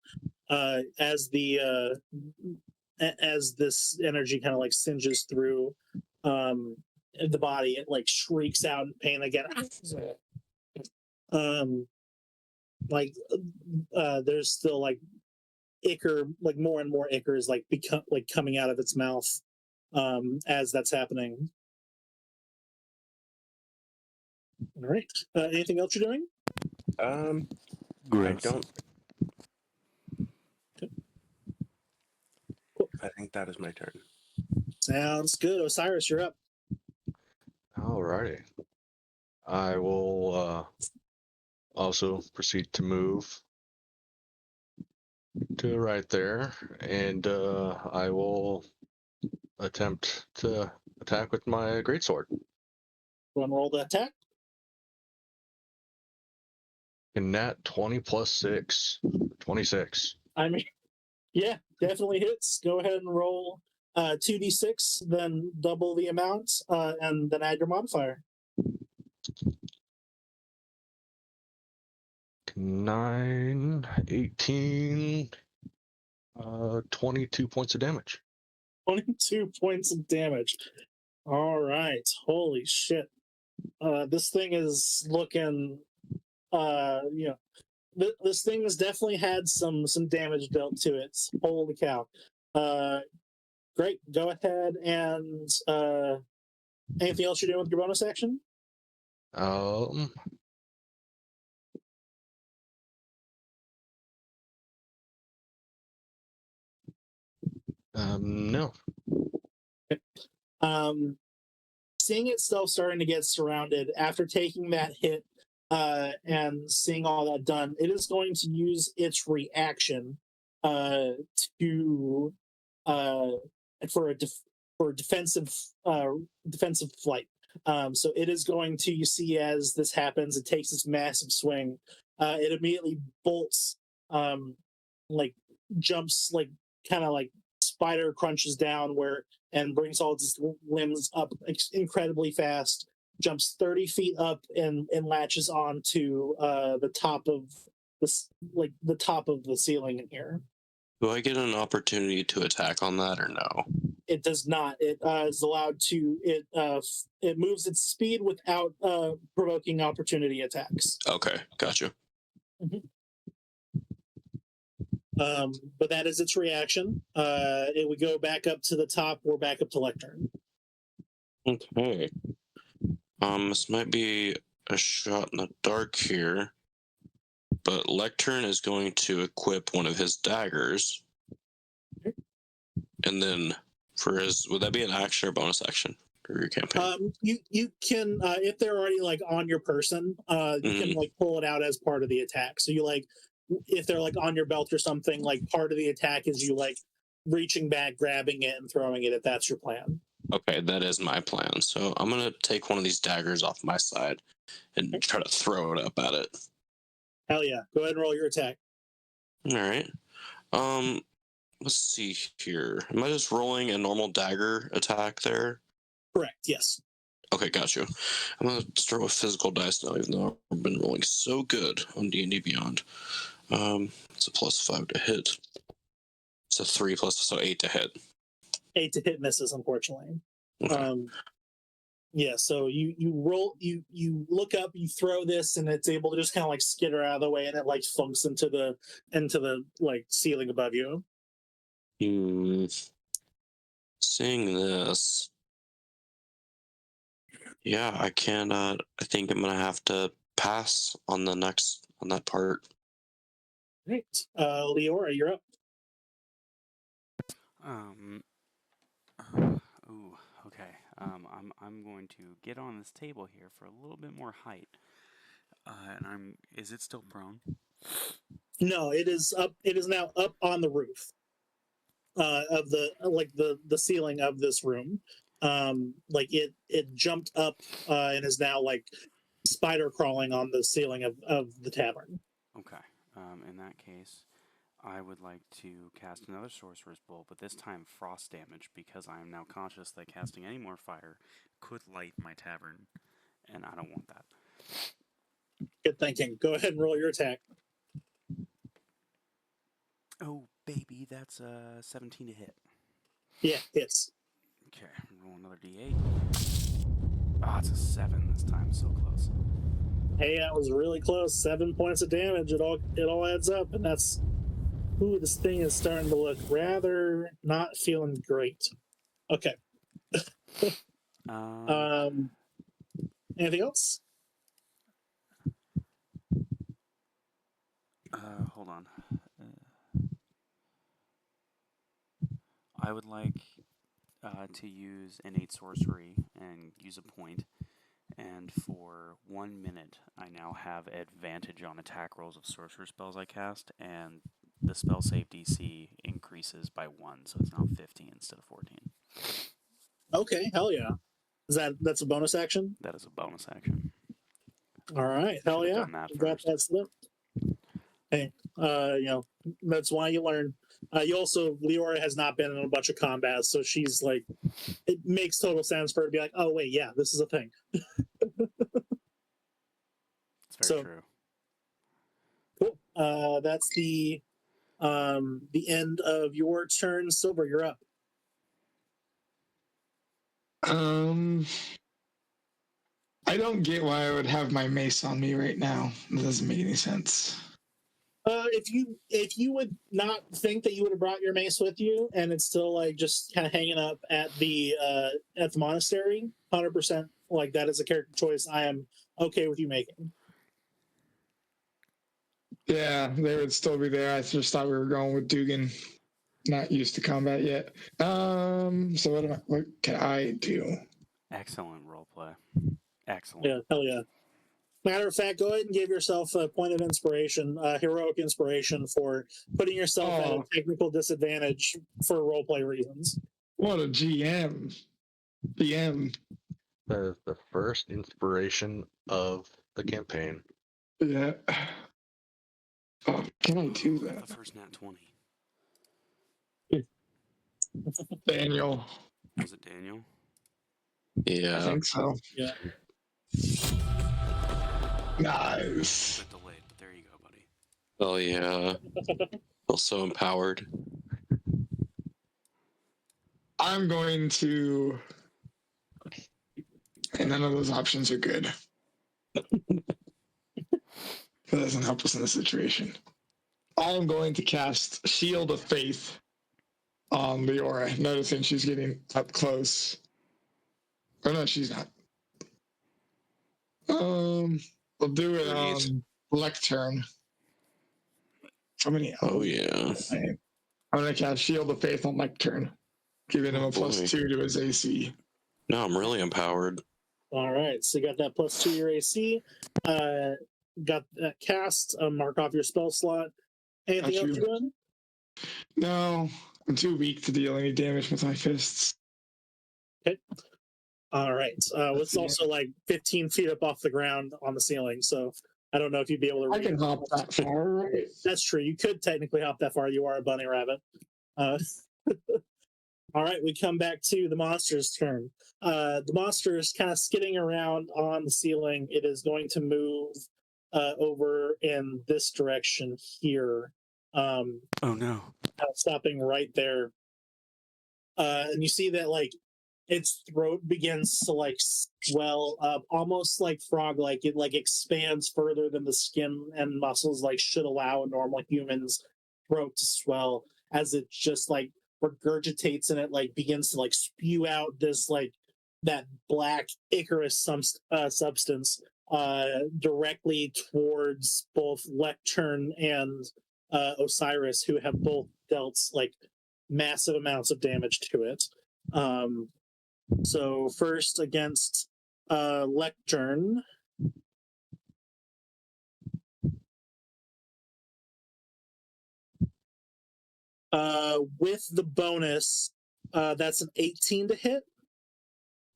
As this energy kind of like singes through the body, it like shrieks out in pain again. There's still like ichor, like more and more ichor is like coming out of its mouth as that's happening. All right. Anything else you're doing? I don't. Cool. I think that is my turn. Sounds good. Osiris, you're up. Alrighty. I will also proceed to move to right there, and I will attempt to attack with my greatsword. Go and roll the attack. And that 20 plus 6, 26. I mean, yeah, definitely hits. Go ahead and roll 2d6, then double the amount, and then add your modifier. 9, 18, 22 points of damage. 22 points of damage. All right. Holy shit. This thing is looking, this thing has definitely had some damage dealt to it. Holy cow. Great. Go ahead and anything else you're doing with your bonus action? No. Seeing itself starting to get surrounded after taking that hit and seeing all that done, it is going to use its reaction to for defensive flight. So it is going to, you see, as this happens, it takes this massive swing. It immediately bolts, jumps, kind of like spider crunches down and brings all its limbs up incredibly fast, jumps 30 feet up and latches onto the top of the top of the ceiling in here. Do I get an opportunity to attack on that or no? It does not. It is allowed to. It moves its speed without provoking opportunity attacks. Okay, gotcha. Mm-hmm. But that is its reaction. It would go back up to the top or back up to Lectern. Okay. This might be a shot in the dark here, but Lectern is going to equip one of his daggers. Okay. And then for his, would that be an action or bonus action for your campaign? You can, if they're already on your person, you can pull it out as part of the attack. So you if they're like on your belt or something, like part of the attack is you like reaching back, grabbing it, and throwing it. If that's your plan. Okay, that is my plan. So I'm gonna take one of these daggers off my side and try to throw it up at it. Hell yeah! Go ahead and roll your attack. All right. Let's see here. Am I just rolling a normal dagger attack there? Correct. Yes. Okay, got you. I'm gonna start with physical dice now, even though I've been rolling so good on D&D Beyond. It's a +5 to hit. It's a 3 plus, so 8 to hit. 8 to hit misses, unfortunately. Okay. Yeah, so you roll, you look up, you throw this, and it's able to just kind of like skitter out of the way, and it like funks into the like ceiling above you. Seeing this, yeah, I cannot. I think I'm gonna have to pass on that part. Right, Leora, you're up. Ooh, okay. I'm going to get on this table here for a little bit more height. And is it still prone? No, it is up. It is now up on the roof of the ceiling of this room. Like it jumped up and is now like spider crawling on the ceiling of the tavern. Okay. In that case, I would like to cast another Sorcerer's Bolt, but this time frost damage, because I am now conscious that casting any more fire could light my tavern, and I don't want that. Good thinking. Go ahead and roll your attack. Oh, baby, that's 17 to hit. Yeah, hits. Okay, roll another d8. Ah, it's a 7 this time. So close. Hey, that was really close. 7 points of damage. It all adds up, and that's. Ooh, this thing is starting to look rather not feeling great. Okay. Anything else? Hold on. I would like to use innate sorcery and use a point. And for 1 minute, I now have advantage on attack rolls of sorcerer spells I cast, and the spell save DC increases by 1, so it's now 15 instead of 14. Okay, hell yeah. That's a bonus action? That is a bonus action. All right, hell yeah. Done that You got first. that slip. Hey, that's why you learn. You also, Leora has not been in a bunch of combats, so she's like, it makes total sense for her to be like, oh wait, yeah, this is a thing. It's very true. Cool. That's the end of your turn. Silver, you're up. I don't get why I would have my mace on me right now. It doesn't make any sense. If you would not think that you would have brought your mace with you, and it's still like just kind of hanging up at the monastery, 100%, like that is a character choice I am okay with you making. Yeah, they would still be there. I just thought we were going with Dugan. Not used to combat yet. So what can I do? Excellent roleplay. Excellent. Yeah, hell yeah. Matter of fact, go ahead and give yourself a point of inspiration, heroic inspiration for putting yourself at a technical disadvantage for roleplay reasons. What a GM. DM. The first inspiration of the campaign. Yeah. Oh, can I do that? The first nat 20. Daniel. Was it Daniel? Yeah. I think so. Yeah. Nice. A bit delayed, but there you go, buddy. Oh yeah. Feel so empowered. I'm going to. And none of those options are good. That doesn't help us in this situation. I'm going to cast Shield of Faith on Leora, noticing she's getting up close. Oh no, she's not. We'll do it on Lectern. How many? Oh yeah. I'm gonna cast Shield of Faith on Lectern, giving him a +2 to his AC. No, I'm really empowered. All right, so you got that +2 to your AC. got that cast. Mark off your spell slot. Anything Got else you. you're doing? No, I'm too weak to deal any damage with my fists. Okay. All right. It's also like 15 feet up off the ground on the ceiling, so I don't know if you'd be able to. I can hop that far, right? That's true. You could technically hop that far. You are a bunny rabbit. All right, we come back to the monster's turn. The monster is kind of skidding around on the ceiling. It is going to move over in this direction here. Oh no. Stopping right there. And you see that like its throat begins to like swell up, almost like frog like. It like expands further than the skin and muscles like should allow a normal human's throat to swell, as it just like regurgitates and it like begins to like spew out this like that black Icarus substance directly towards both Lectern and Osiris, who have both dealt like massive amounts of damage to it. So first against Lectern. With the bonus, that's an 18 to hit.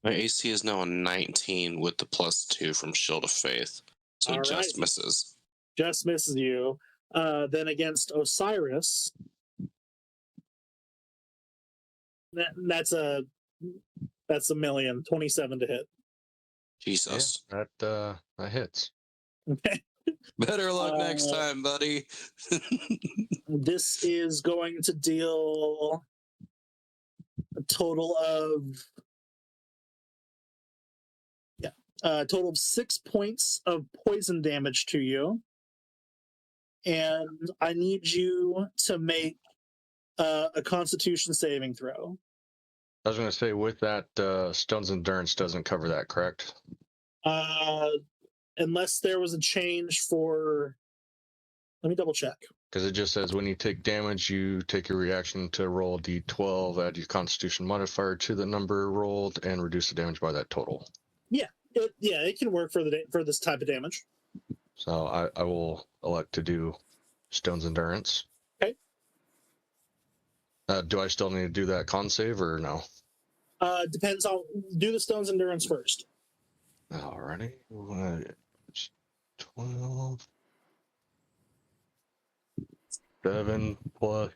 My AC is now a 19 with the +2 from Shield of Faith. So All it just right. misses. Just misses you. Then against Osiris, that's a million, 27 to hit. Jesus. Yeah, that hits. Okay. Better luck next time, buddy. This is going to deal a total of a total of 6 points of poison damage to you, and I need you to make a Constitution saving throw. I was going to say, with that, Stone's Endurance doesn't cover that, correct? Unless there was a change for. Let me double check. Because it just says when you take damage, you take your reaction to roll a d12, add your Constitution modifier to the number rolled, and reduce the damage by that total. It can work for this type of damage. So I will elect to do Stone's Endurance. Okay. Do I still need to do that con save or no? Depends on. Do the Stone's Endurance first. Alrighty. 12. 7 plus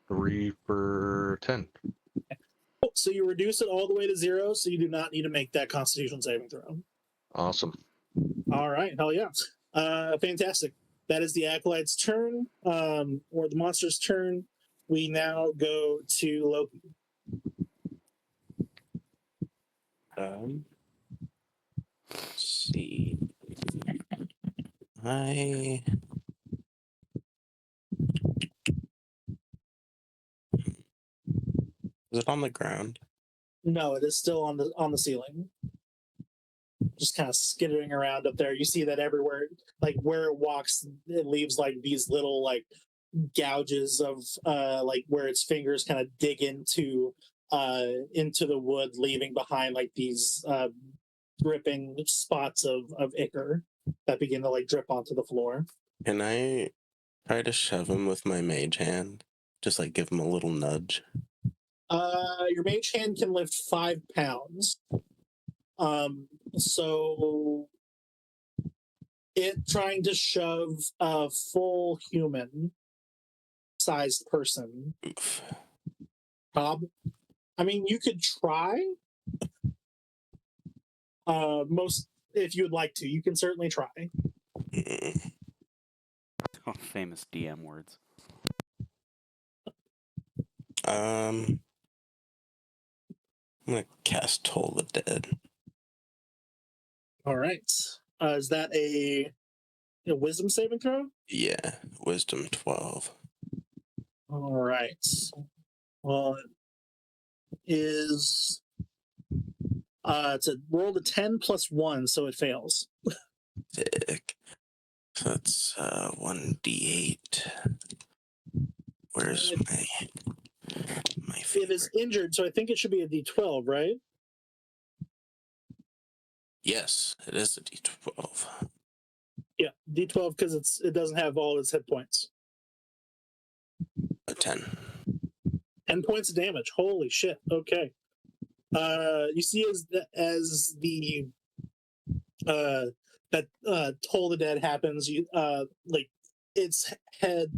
3 for 10. So you reduce it all the way to 0, so you do not need to make that Constitution saving throw. Awesome. All right, hell yeah. Fantastic. That is the Acolyte's turn, or the monster's turn. We now go to Loki. Let's see. Is it on the ground? No, it is still on the ceiling. Just kind of skittering around up there. You see that everywhere, like where it walks, it leaves like these little like gouges of like where its fingers kind of dig into the wood, leaving behind like these dripping spots of ichor that begin to like drip onto the floor. Can I try to shove him with my mage hand? Just like give him a little nudge. Your mage hand can lift 5 pounds. So it trying to shove a full human sized person. Oof. Bob, I mean, you could try. If you would like to, you can certainly try. Oh, famous DM words. I'm gonna cast Toll the Dead. All right. Is that a wisdom saving throw? Yeah, Wisdom 12. All right. Well, it is. It's a roll to 10 plus 1, so it fails. Sick. So that's 1d8. Where's my It is injured, so I think it should be a d12, right? Yes, it is a d12. D12 because it doesn't have all its hit points. A 10. 10 points of damage. Holy shit. Okay. You see as the Toll the Dead happens, you like its head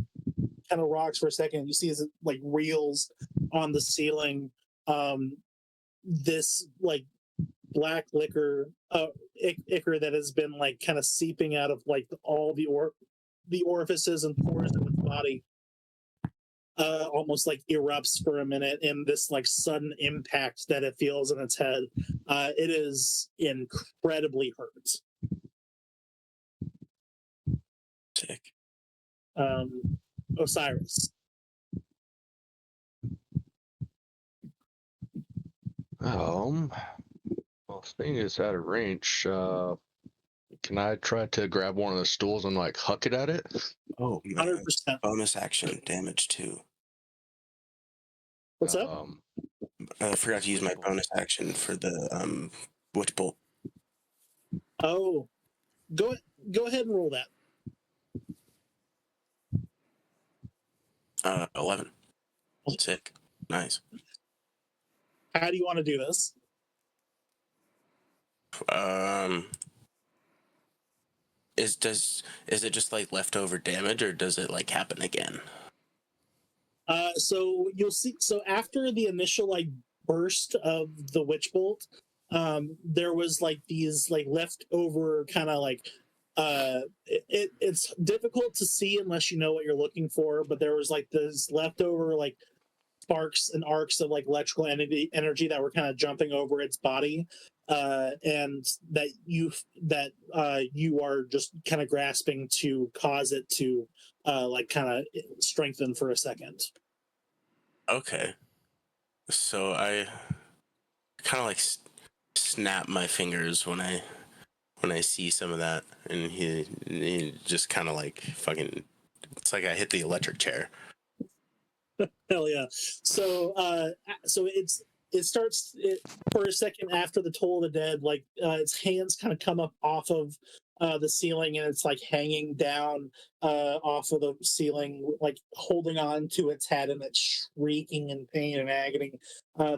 kind of rocks for a second. You see as it like reels on the ceiling. This like black liquor ichor that has been like kind of seeping out of like all the orifices and pores in its body almost like erupts for a minute in this like sudden impact that it feels in its head. It is incredibly hurt. Sick. Osiris. Well, seeing it's out of range, can I try to grab one of the stools and like huck it at it? Oh, 100%. bonus action damage too. What's up? I forgot to use my bonus action for the witch bolt. Oh, go ahead and roll that. 11. Sick. Nice. How do you want to do this? Is it just like leftover damage, or does it like happen again? So you'll see. So after the initial like burst of the witch bolt, there was like these like leftover kind of like it's difficult to see unless you know what you're looking for. But there was like this leftover like sparks and arcs of like electrical energy that were kind of jumping over its body, and that you are just kind of grasping to cause it to like kind of strengthen for a second. Okay. So I kind of like snap my fingers when I see some of that, and he just kind of like fucking. It's like I hit the electric chair. Hell yeah! So it starts for a second after the Toll of the Dead. Like its hands kind of come up off of the ceiling, and it's like hanging down off of the ceiling, like holding on to its head, and it's shrieking in pain and agony.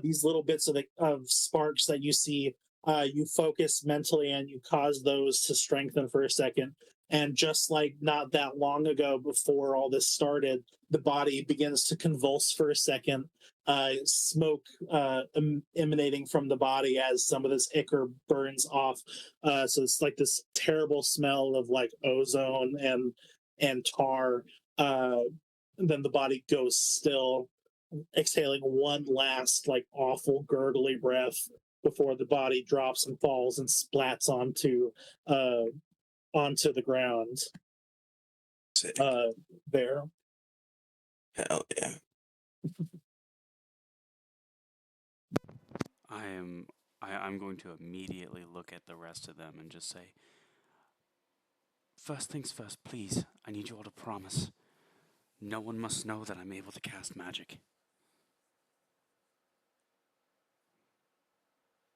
These little bits of sparks that you see, you focus mentally, and you cause those to strengthen for a second. And just like not that long ago, before all this started, the body begins to convulse for a second, smoke emanating from the body as some of this ichor burns off. So it's like this terrible smell of like ozone and tar. Then the body goes still, exhaling one last like awful gurgly breath before the body drops and falls and splats onto the ground. Sick. There. Hell yeah. I'm going to immediately look at the rest of them and just say, first things first, please, I need you all to promise. No one must know that I'm able to cast magic.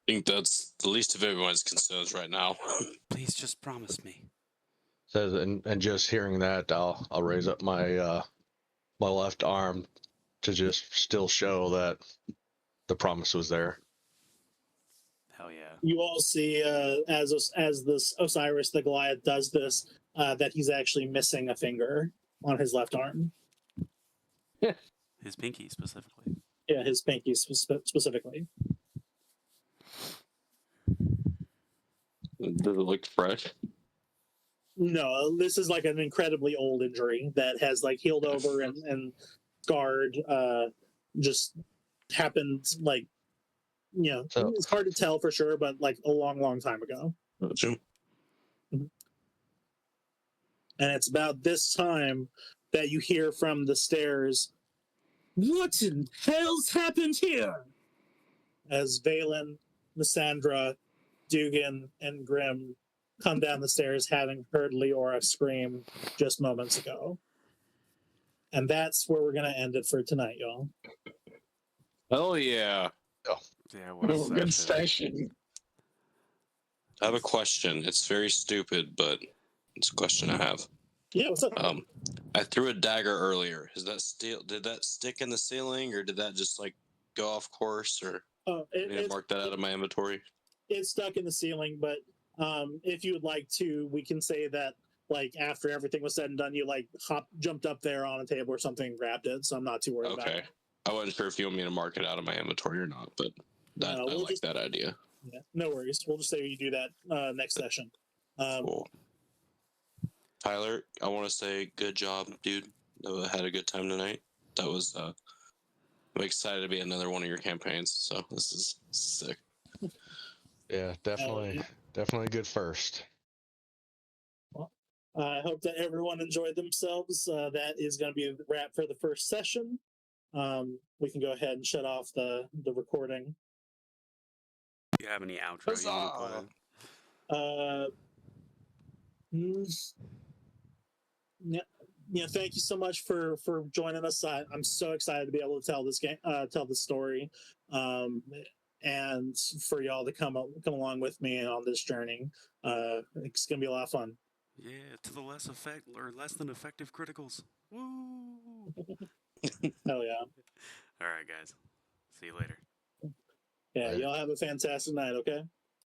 I think that's the least of everyone's concerns right now. Please just promise me. Says and just hearing that, I'll raise up my my left arm to just still show that the promise was there. Hell yeah. You all see as this Osiris the Goliath does this, that he's actually missing a finger on his left arm. His pinky specifically. Yeah, his pinky specifically. Does it look fresh? No, this is like an incredibly old injury that has like healed over and scarred. Just happened like, you know, So- it's hard to tell for sure, but like a long time ago. Sure. And it's about this time that you hear from the stairs, "What in hell's happened here?" As Valen, Lysandra, Dugan, and Grim come down the stairs, having heard Leora scream just moments ago. And that's where we're going to end it for tonight, y'all. Hell yeah. Yeah, what a Good session. session. I have a question. It's very stupid, but It's a question I have. Yeah, what's up? I threw a dagger earlier. Did that stick in the ceiling, or did that just like go off course, or mark that out of my inventory? It's stuck in the ceiling, but if you would like to, we can say that like after everything was said and done, you like jumped up there on a table or something and grabbed it. So I'm not too worried about it. Okay. I wasn't sure if you want me to mark it out of my inventory or not, but I like that idea. Yeah, no worries. We'll just say you do that next session. Cool. Tyler, I want to say good job, dude. I had a good time tonight. That was I'm excited to be another one of your campaigns. So this is sick. Yeah, definitely a good first. Well, I hope that everyone enjoyed themselves. That is going to be the wrap for the first session. We can go ahead and shut off the recording. Do you have any outro you want to play? Yeah. Thank you so much for joining us. I'm so excited to be able to tell this game, tell the story, and for y'all to come along with me on this journey. It's gonna be a lot of fun. Yeah, to the less than effective criticals. Woo! Hell yeah! All right, guys. See you later. Yeah, y'all have a fantastic night. Okay.